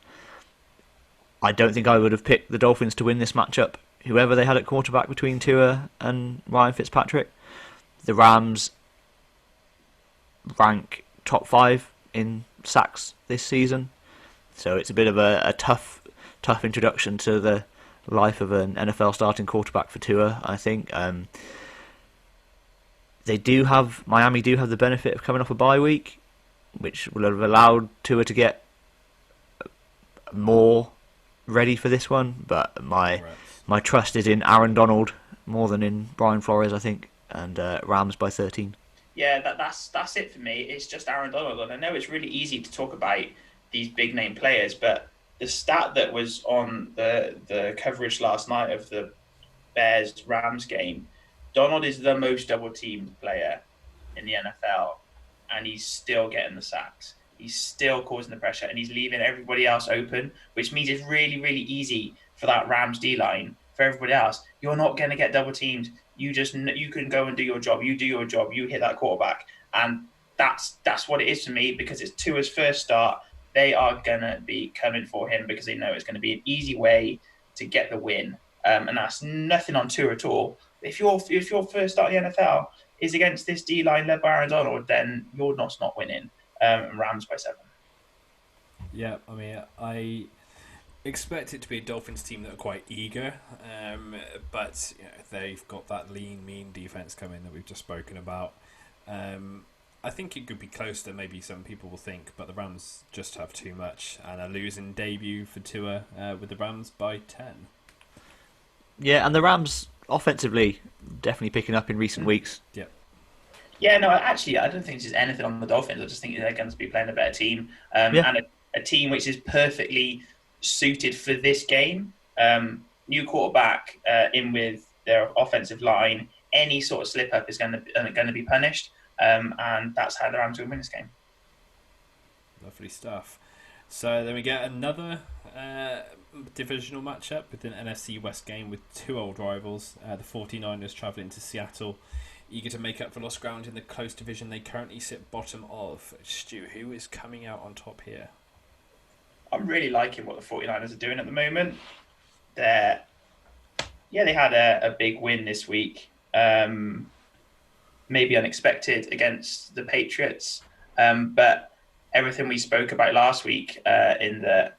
I don't think I would have picked the Dolphins to win this matchup, whoever they had at quarterback between Tua and Ryan Fitzpatrick. The Rams rank top 5 in sacks this season, so it's a bit of a tough introduction to the life of an NFL starting quarterback for Tua, I think. Miami do have the benefit of coming off a bye week, which will have allowed Tua to get more ready for this one, but my trust is in Aaron Donald more than in Brian Flores, I think, and Rams by 13. Yeah, that's it for me. It's just Aaron Donald, and I know it's really easy to talk about these big name players, but the stat that was on the coverage last night of the Bears-Rams game, Donald is the most double-teamed player in the NFL, and he's still getting the sacks. He's still causing the pressure, and he's leaving everybody else open, which means it's really, really easy for that Rams D-line for everybody else. You're not going to get double teamed. You can go and do your job. You do your job. You hit that quarterback, and that's what it is to me, because it's Tua's first start. They are going to be coming for him because they know it's going to be an easy way to get the win. And that's nothing on Tua at all. If your first start in the NFL is against this D-line led by Aaron Donald, then you're not winning. Rams by 7. Yeah, I mean, I expect it to be a Dolphins team that are quite eager, but they've got that lean, mean defense coming that we've just spoken about. I think it could be closer than maybe some people will think, but the Rams just have too much, and a losing debut for Tua with the Rams by 10. Yeah, and the Rams offensively definitely picking up in recent weeks. Yeah. Yeah, no, actually, I don't think it's just anything on the Dolphins. I just think they're going to be playing a better team, and a team which is perfectly suited for this game. New quarterback in with their offensive line. Any sort of slip up is going to be punished. And that's how the Rams will win this game. Lovely stuff. So then we get another divisional matchup with an NFC West game with two old rivals. The 49ers travelling to Seattle, eager to make up for lost ground in the close division they currently sit bottom of. Stu, who is coming out on top here? I'm really liking what the 49ers are doing at the moment. They had a big win this week. Maybe unexpected against the Patriots, but everything we spoke about last week in the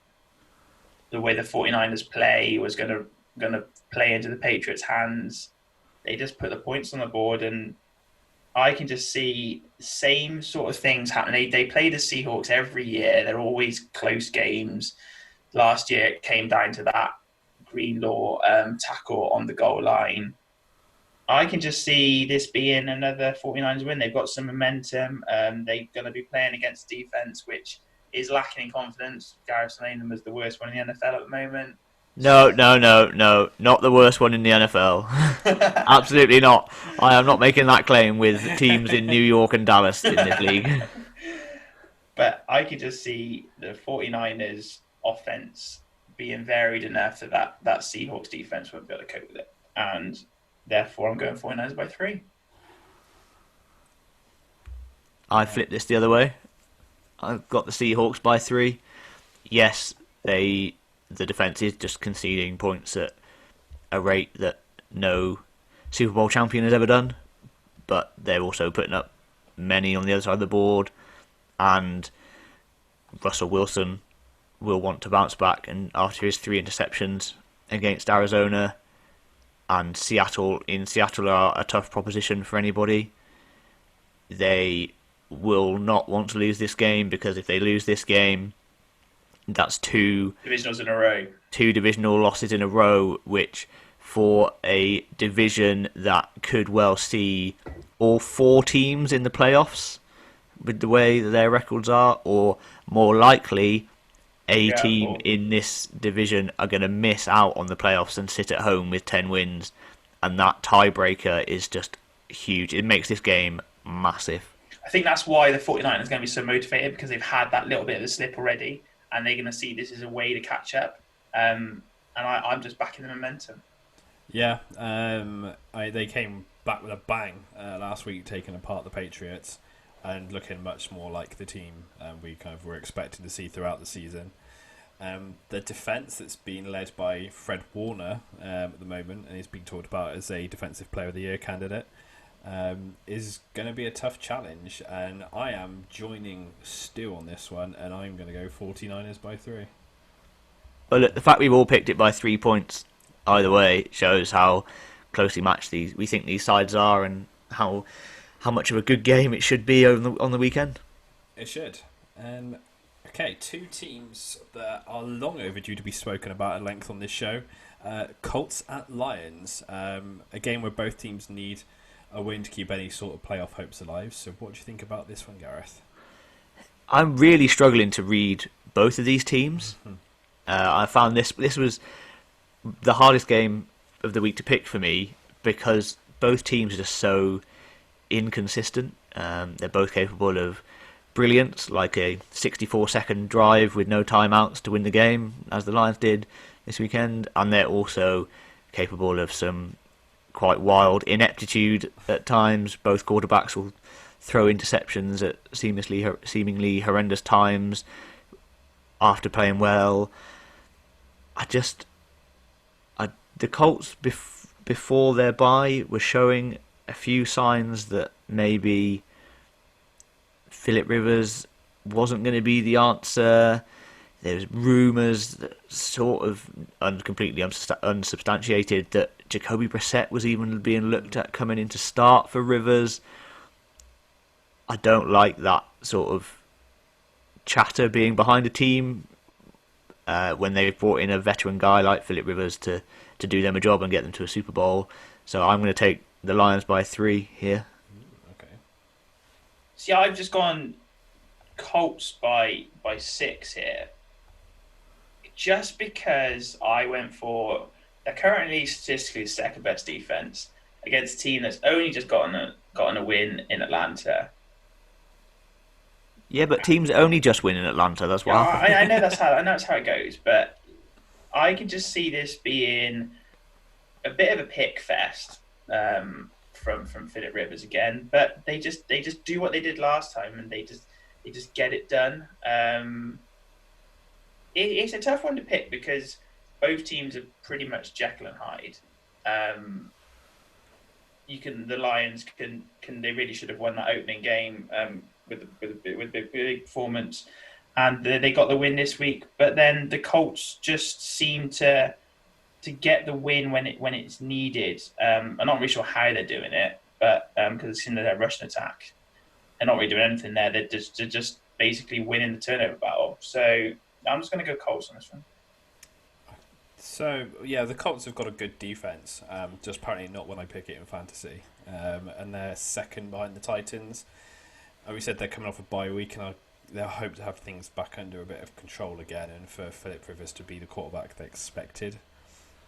way the 49ers play was going to play into the Patriots' hands. They just put the points on the board, and I can just see the same sort of things happening. They play the Seahawks every year. They're always close games. Last year it came down to that Greenlaw tackle on the goal line. I can just see this being another 49ers win. They've got some momentum. They're going to be playing against defense, which is lacking in confidence. Gareth named them as the worst one in the NFL at the moment. No, not the worst one in the NFL. Absolutely not. I am not making that claim with teams in New York and Dallas in this league. But I could just see the 49ers offense being varied enough that Seahawks defense won't be able to cope with it. And therefore, I'm going 49ers by 3. I flipped this the other way. I've got the Seahawks by 3. Yes, the defense is just conceding points at a rate that no Super Bowl champion has ever done, but they're also putting up many on the other side of the board, and Russell Wilson will want to bounce back, and after his 3 interceptions against Arizona, and Seattle are a tough proposition for anybody. They will not want to lose this game, because if they lose this game, that's 2 divisionals in a row. 2 divisional losses in a row, which for a division that could well see all 4 teams in the playoffs with the way that their records are, or more likely a team in this division are going to miss out on the playoffs and sit at home with 10 wins, and that tiebreaker is just huge. It makes this game massive. I think that's why the 49ers are going to be so motivated, because they've had that little bit of a slip already, and they're going to see this as a way to catch up. And I'm just backing the momentum. Yeah, they came back with a bang last week, taking apart the Patriots and looking much more like the team we kind of were expecting to see throughout the season. The defence that's being led by Fred Warner at the moment, and he's being talked about as a Defensive Player of the Year candidate, is going to be a tough challenge, and I am joining Stu on this one, and I'm going to go 49ers by 3. Well, look, the fact we've all picked it by 3 points either way shows how closely matched we think these sides are, and how much of a good game it should be on the weekend. It should. Okay, 2 teams that are long overdue to be spoken about at length on this show. Colts at Lions. A game where both teams need a win to keep any sort of playoff hopes alive. So what do you think about this one, Gareth? I'm really struggling to read both of these teams. Mm-hmm. I found this was the hardest game of the week to pick for me, because both teams are just so inconsistent. They're both capable of brilliance, like a 64-second drive with no timeouts to win the game, as the Lions did this weekend, and they're also capable of some quite wild ineptitude at times. Both quarterbacks will throw interceptions at seemingly horrendous times after playing well. The Colts before their bye were showing a few signs that maybe Philip Rivers wasn't going to be the answer. There's rumours that sort of completely unsubstantiated that Jacoby Brissett was even being looked at coming in to start for Rivers. I don't like that sort of chatter being behind a team when they've brought in a veteran guy like Philip Rivers to do them a job and get them to a Super Bowl. So I'm going to take the Lions by 3 here. Okay. See, I've just gone Colts by 6 here. Just because I went for they're currently statistically second best defense against a team that's only just gotten a win in Atlanta. Yeah, but teams only just win in Atlanta. That's why. I know that's how it goes, but I can just see this being a bit of a pick fest from Philip Rivers again. But they just do what they did last time, and they just get it done. It's a tough one to pick because both teams are pretty much Jekyll and Hyde. The Lions they really should have won that opening game with a big performance, and they got the win this week. But then the Colts just seem to get the win when it's needed. I'm not really sure how they're doing it, but because it's in their rushing attack, they're not really doing anything there. They're just basically winning the turnover battle. So I'm just going to go Colts on this one. So, yeah, the Colts have got a good defense, just apparently not when I pick it in fantasy. And they're second behind the Titans. We said they're coming off a bye week, and they'll hope to have things back under a bit of control again and for Philip Rivers to be the quarterback they expected.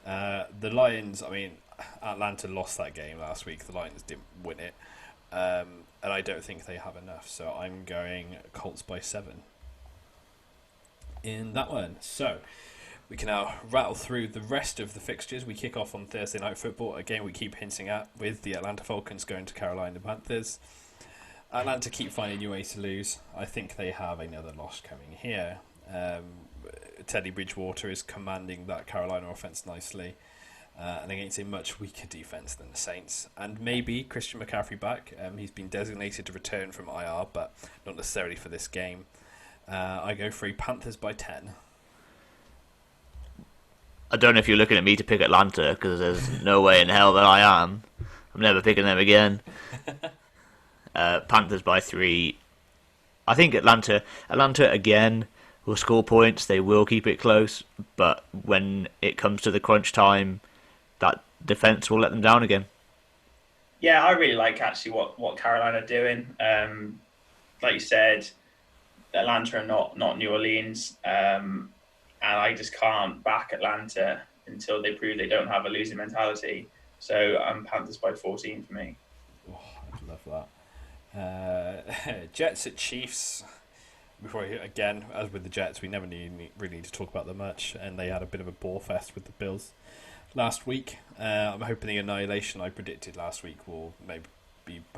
The Lions, I mean, Atlanta lost that game last week. The Lions didn't win it. And I don't think they have enough, so I'm going Colts by 7 in that one. So we can now rattle through the rest of the fixtures. We kick off on Thursday Night Football, a game we keep hinting at, with the Atlanta Falcons going to Carolina Panthers. Atlanta keep finding new ways to lose. I think they have another loss coming here. Teddy Bridgewater is commanding that Carolina offense nicely, and against a much weaker defense than the Saints. And maybe Christian McCaffrey back. He's been designated to return from IR, but not necessarily for this game. I go for a Panthers by 10. I don't know if you're looking at me to pick Atlanta, because there's no way in hell that I am. I'm never picking them again. Panthers by 3. I think Atlanta again will score points. They will keep it close, but when it comes to the crunch time, that defense will let them down again. Yeah, I really like actually what Carolina are doing. Like you said, Atlanta are not New Orleans, and I just can't back Atlanta until they prove they don't have a losing mentality. So Panthers by 14 for me. Oh, I love that. Jets at Chiefs. Again, as with the Jets, we never really need to talk about them much, and they had a bit of a ball fest with the Bills last week. I'm hoping the annihilation I predicted last week will maybe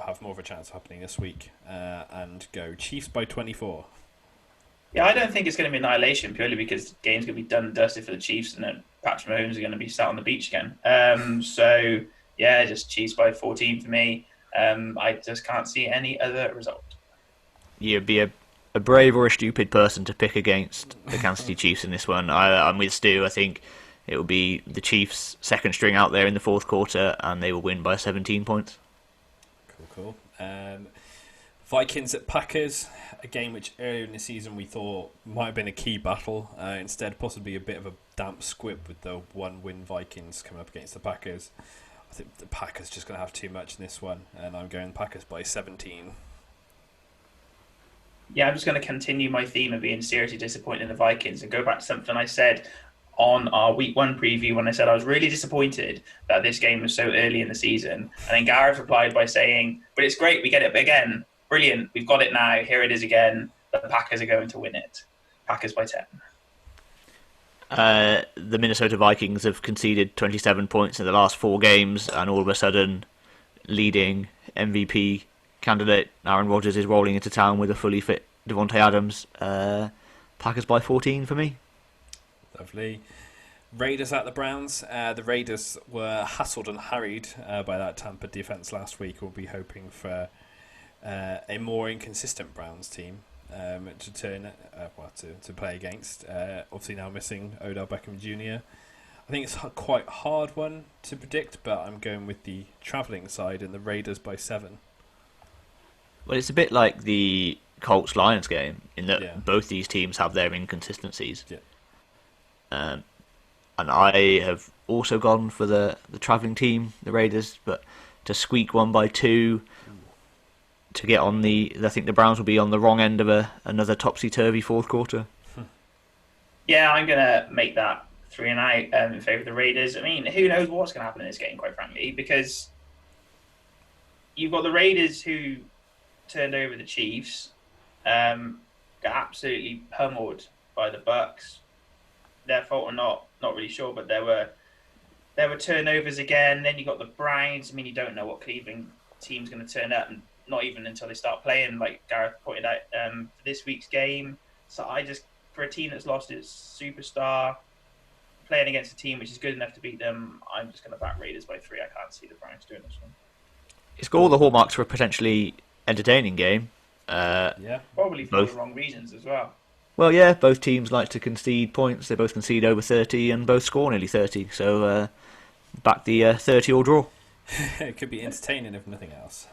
have more of a chance of happening this week, and go Chiefs by 24. Yeah, I don't think it's going to be annihilation purely because the game's going to be done and dusted for the Chiefs, and then Patrick Mahomes are going to be sat on the beach again. So yeah, just Chiefs by 14 for me. I just can't see any other result. You'd be a brave or a stupid person to pick against the Kansas City Chiefs in this one. I'm with Stu. I think it will be the Chiefs' second string out there in the fourth quarter, and they will win by 17 points. Cool. Vikings at Packers, a game which earlier in the season we thought might have been a key battle. Instead, possibly a bit of a damp squib with the one-win Vikings coming up against the Packers. I think the Packers just going to have too much in this one, and I'm going Packers by 17. Yeah, I'm just going to continue my theme of being seriously disappointed in the Vikings and go back to something I said on our Week 1 preview when I said I was really disappointed that this game was so early in the season. And then Gareth replied by saying, but it's great, we get it again. Brilliant, we've got it now. Here it is again. The Packers are going to win it. Packers by 10. The Minnesota Vikings have conceded 27 points in the last 4 games, and all of a sudden, leading MVP candidate Aaron Rodgers is rolling into town with a fully fit Devontae Adams. Packers by 14 for me. Lovely. Raiders at the Browns. The Raiders were hassled and harried by that Tampa defense last week. We'll be hoping for a more inconsistent Browns team to turn to play against. Obviously now missing Odell Beckham Jr. I think it's quite a hard one to predict, but I'm going with the travelling side and the Raiders by 7. Well, it's a bit like the Colts-Lions game in that both these teams have their inconsistencies. Yeah. And I have also gone for the travelling team, the Raiders, but to squeak one by 2 to get on I think the Browns will be on the wrong end of another topsy-turvy fourth quarter. Yeah, I'm going to make that 3 and out in favour of the Raiders. I mean, who knows what's going to happen in this game, quite frankly, because you've got the Raiders who turned over the Chiefs, got absolutely pummeled by the Bucks. Their fault or not really sure, but there were turnovers again. Then you got the Browns. I mean, you don't know what Cleveland team's going to turn up, and not even until they start playing, like Gareth pointed out for this week's game. So for a team that's lost its superstar, playing against a team which is good enough to beat them, I'm just going to back Raiders by 3. I can't see the Browns doing this one. It's got all the hallmarks for a potentially entertaining game. Probably for the wrong reasons as well. Well, yeah, both teams like to concede points. They both concede over 30 and both score nearly 30. So back the 30-all draw. It could be entertaining if nothing else.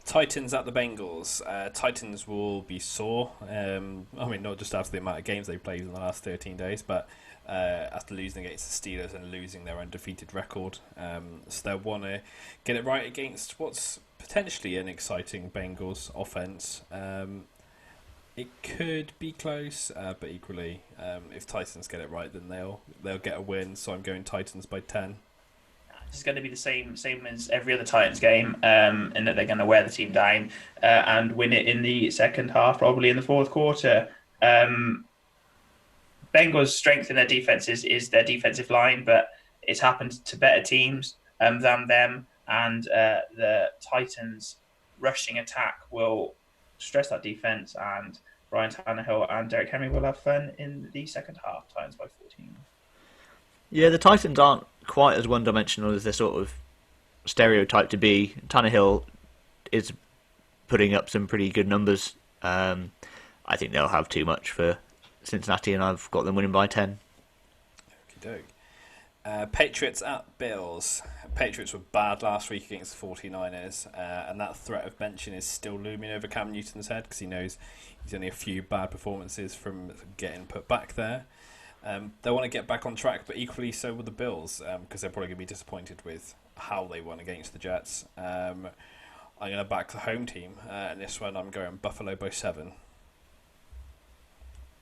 Titans at the Bengals. Titans will be sore. Not just after the amount of games they've played in the last 13 days, but after losing against the Steelers and losing their undefeated record. So they'll want to get it right against what's potentially an exciting Bengals offense. It could be close, but equally, if Titans get it right, then they'll get a win. So I'm going Titans by 10. It's going to be the same as every other Titans game, in that they're going to wear the team down and win it in the second half, probably in the fourth quarter. Bengals' strength in their defense is their defensive line, but it's happened to better teams than them, and the Titans' rushing attack will stress that defense, and Ryan Tannehill and Derrick Henry will have fun in the second half. Titans by 14. Yeah, the Titans aren't quite as one-dimensional as they're sort of stereotyped to be. Tannehill is putting up some pretty good numbers. I think they'll have too much for Cincinnati, and I've got them winning by 10. Okey-doke. Patriots at Bills. Patriots were bad last week against the 49ers, and that threat of benching is still looming over Cam Newton's head because he knows he's only a few bad performances from getting put back there. They want to get back on track, but equally so will the Bills because they're probably going to be disappointed with how they won against the Jets. I'm going to back the home team, and this one I'm going Buffalo by 7.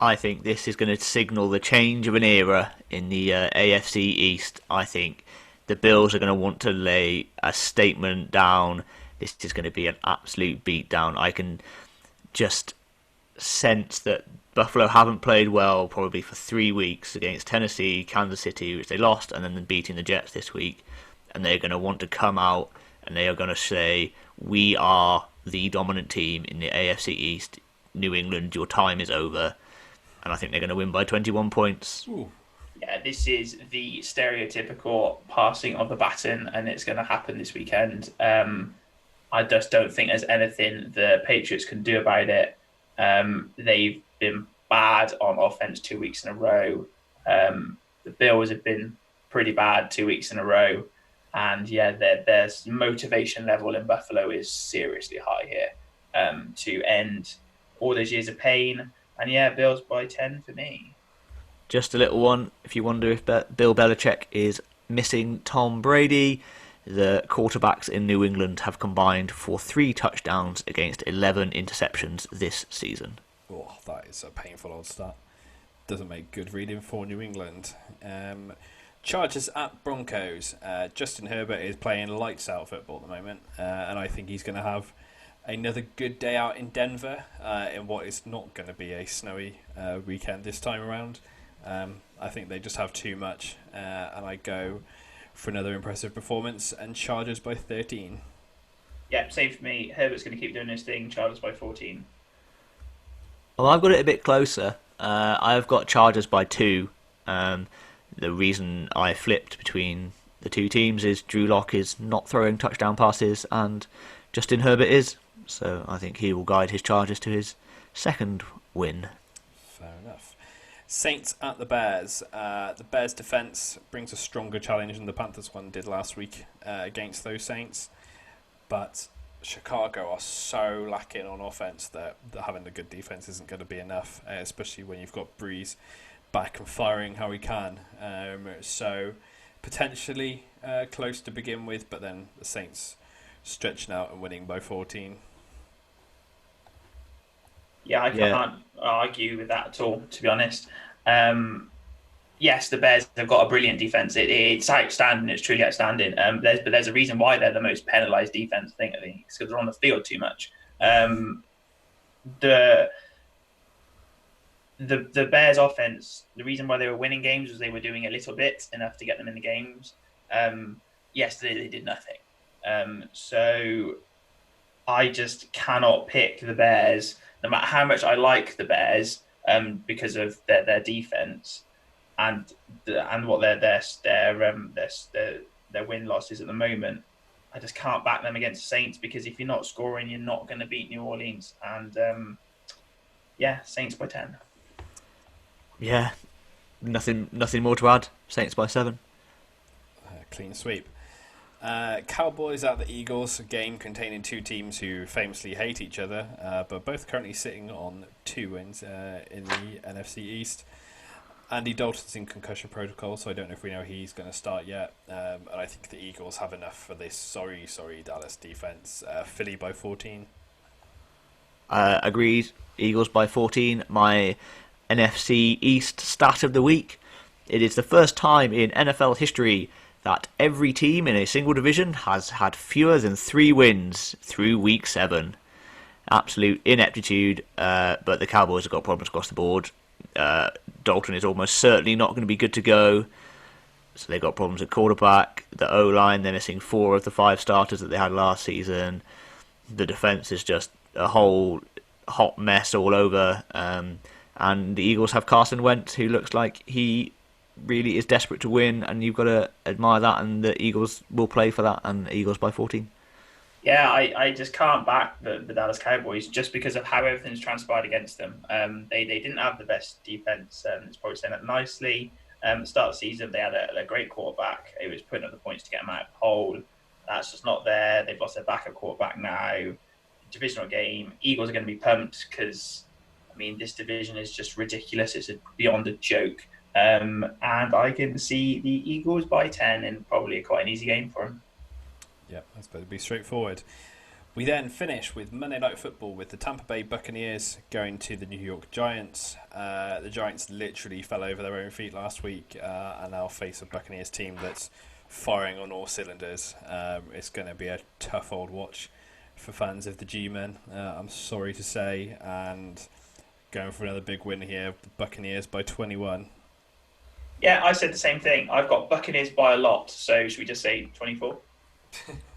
I think this is going to signal the change of an era in the AFC East. I think the Bills are going to want to lay a statement down. This is going to be an absolute beatdown. I can just sense that Buffalo haven't played well probably for 3 weeks against Tennessee, Kansas City, which they lost, and then beating the Jets this week. And they're going to want to come out and they are going to say, we are the dominant team in the AFC East. New England, your time is over. And I think they're going to win by 21 points. Ooh. Yeah, this is the stereotypical passing of the baton, and it's going to happen this weekend. I just don't think there's anything the Patriots can do about it. They've been bad on offense 2 weeks in a row. The Bills have been pretty bad 2 weeks in a row. And yeah, their motivation level in Buffalo is seriously high here to end all those years of pain. And yeah, Bills by 10 for me. Just a little one. If you wonder if Bill Belichick is missing Tom Brady, the quarterbacks in New England have combined for 3 touchdowns against 11 interceptions this season. Oh, that is a painful old start. Doesn't make good reading for New England. Chargers at Broncos. Justin Herbert is playing lights out football at the moment, and I think he's going to have another good day out in Denver in what is not going to be a snowy weekend this time around. I think they just have too much, and I go for another impressive performance and Chargers by 13. Yeah, same for me. Herbert's going to keep doing his thing. Chargers by 14. Well, I've got it a bit closer. I've got Chargers by 2. The reason I flipped between the two teams is Drew Lock is not throwing touchdown passes and Justin Herbert is. So I think he will guide his Chargers to his second win. Fair enough. Saints at the Bears. The Bears' defence brings a stronger challenge than the Panthers one did last week against those Saints. But Chicago are so lacking on offense that having a good defense isn't going to be enough, especially when you've got Breeze back and firing how he can. So potentially close to begin with, but then the Saints stretching out and winning by 14. Yeah, I can't argue with that at all, to be honest. Yes, the Bears have got a brilliant defense. It's outstanding. It's truly outstanding. But there's a reason why they're the most penalised defense. I think it's because they're on the field too much. The Bears offense, the reason why they were winning games was they were doing a little bit, enough to get them in the games. Yesterday they did nothing. So I just cannot pick the Bears, no matter how much I like the Bears, because of their defense and what their win losses at the moment. I just can't back them against the Saints, because if you're not scoring, you're not going to beat New Orleans. And Saints by 10. Yeah, nothing more to add. Saints by 7. Clean sweep. Cowboys at the Eagles, a game containing two teams who famously hate each other, but both currently sitting on 2 wins in the NFC East. Andy Dalton's in concussion protocol, so I don't know if we know he's going to start yet. And I think the Eagles have enough for this sorry Dallas defense. Philly by 14. Agreed. Eagles by 14. My NFC East stat of the week. It is the first time in NFL history that every team in a single division has had fewer than 3 wins through week 7. Absolute ineptitude, but the Cowboys have got problems across the board. Dalton is almost certainly not going to be good to go, so they've got problems at quarterback. The O-line, they're missing 4 of the 5 starters that they had last season. The defence is just a whole hot mess all over, and the Eagles have Carson Wentz, who looks like he really is desperate to win, and you've got to admire that, and the Eagles will play for that, and Eagles by 14. Yeah, I just can't back the Dallas Cowboys just because of how everything's transpired against them. They didn't have the best defense, and it's probably saying that nicely. At the start of the season, they had a great quarterback. It was putting up the points to get them out of the hole. That's just not there. They've lost their backup quarterback now. Divisional game. Eagles are going to be pumped because, this division is just ridiculous. It's beyond a joke. And I can see the Eagles by 10 in probably quite an easy game for them. Yeah, that's better be straightforward. We then finish with Monday Night Football with the Tampa Bay Buccaneers going to the New York Giants. The Giants literally fell over their own feet last week and now face a Buccaneers team that's firing on all cylinders. It's going to be a tough old watch for fans of the G-Men, I'm sorry to say, and going for another big win here, the Buccaneers by 21. Yeah, I said the same thing. I've got Buccaneers by a lot, so should we just say 24?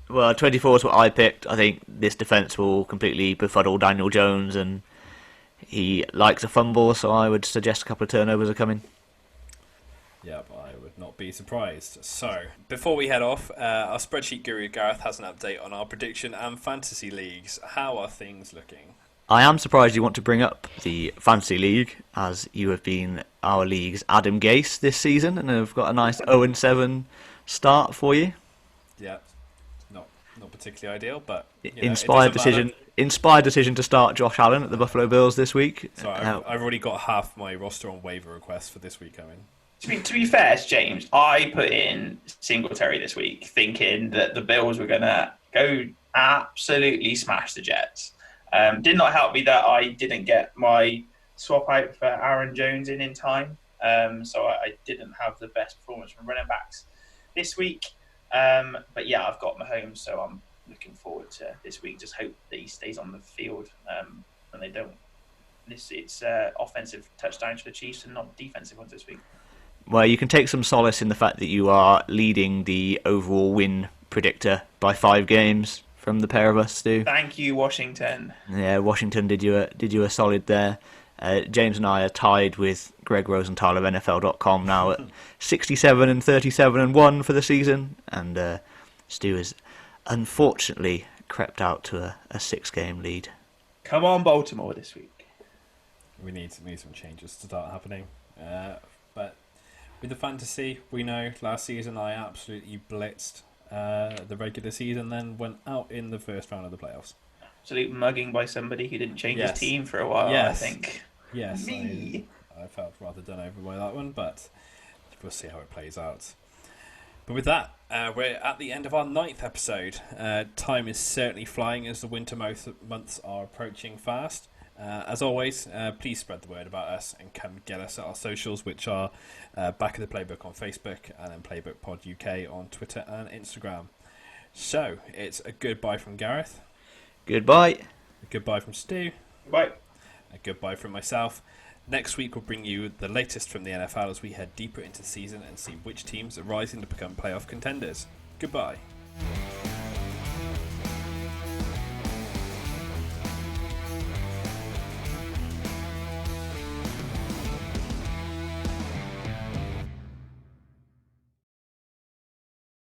Well, 24 is what I picked. I think this defence will completely befuddle Daniel Jones, and he likes a fumble, so I would suggest a couple of turnovers are coming. Yep, I would not be surprised. So, before we head off, our spreadsheet guru Gareth has an update on our prediction and fantasy leagues. How are things looking? I am surprised you want to bring up the Fantasy League, as you have been our league's Adam Gase this season, and have got a nice 0-7 start for you. Yeah, not particularly ideal, but inspired decision to start Josh Allen at the Buffalo Bills this week. So I've already got half my roster on waiver requests for this week coming. To be fair, James, I put in Singletary this week thinking that the Bills were going to go absolutely smash the Jets. Did not help me that I didn't get my swap out for Aaron Jones in time. So I didn't have the best performance from running backs this week. But yeah, I've got Mahomes, so I'm looking forward to this week. Just hope that he stays on the field and they don't It's offensive touchdowns for the Chiefs and not defensive ones this week. Well, you can take some solace in the fact that you are leading the overall win predictor by 5 games from the pair of us, Stu. Thank you, Washington. Yeah, Washington did you a solid there. James and I are tied with Greg Rosenthal of NFL.com now at 67 and 37 and 1 for the season, and Stu has unfortunately crept out to a 6-game lead. Come on, Baltimore this week. We need some changes to start happening. But with the fantasy, we know last season I absolutely blitzed the regular season, then went out in the first round of the playoffs. Absolute mugging by somebody who didn't change Yes. his team for a while, Yes. I think. Yes, Me. I felt rather done over by that one, but we'll see how it plays out. But with that, we're at the end of our 9th episode. Time is certainly flying as the winter months are approaching fast. As always, please spread the word about us and come get us at our socials, which are Back of the Playbook on Facebook and then Playbook Pod UK on Twitter and Instagram. So, it's a goodbye from Gareth. Goodbye. A goodbye from Stu. Bye. A goodbye from myself. Next week we'll bring you the latest from the NFL as we head deeper into the season and see which teams are rising to become playoff contenders. Goodbye.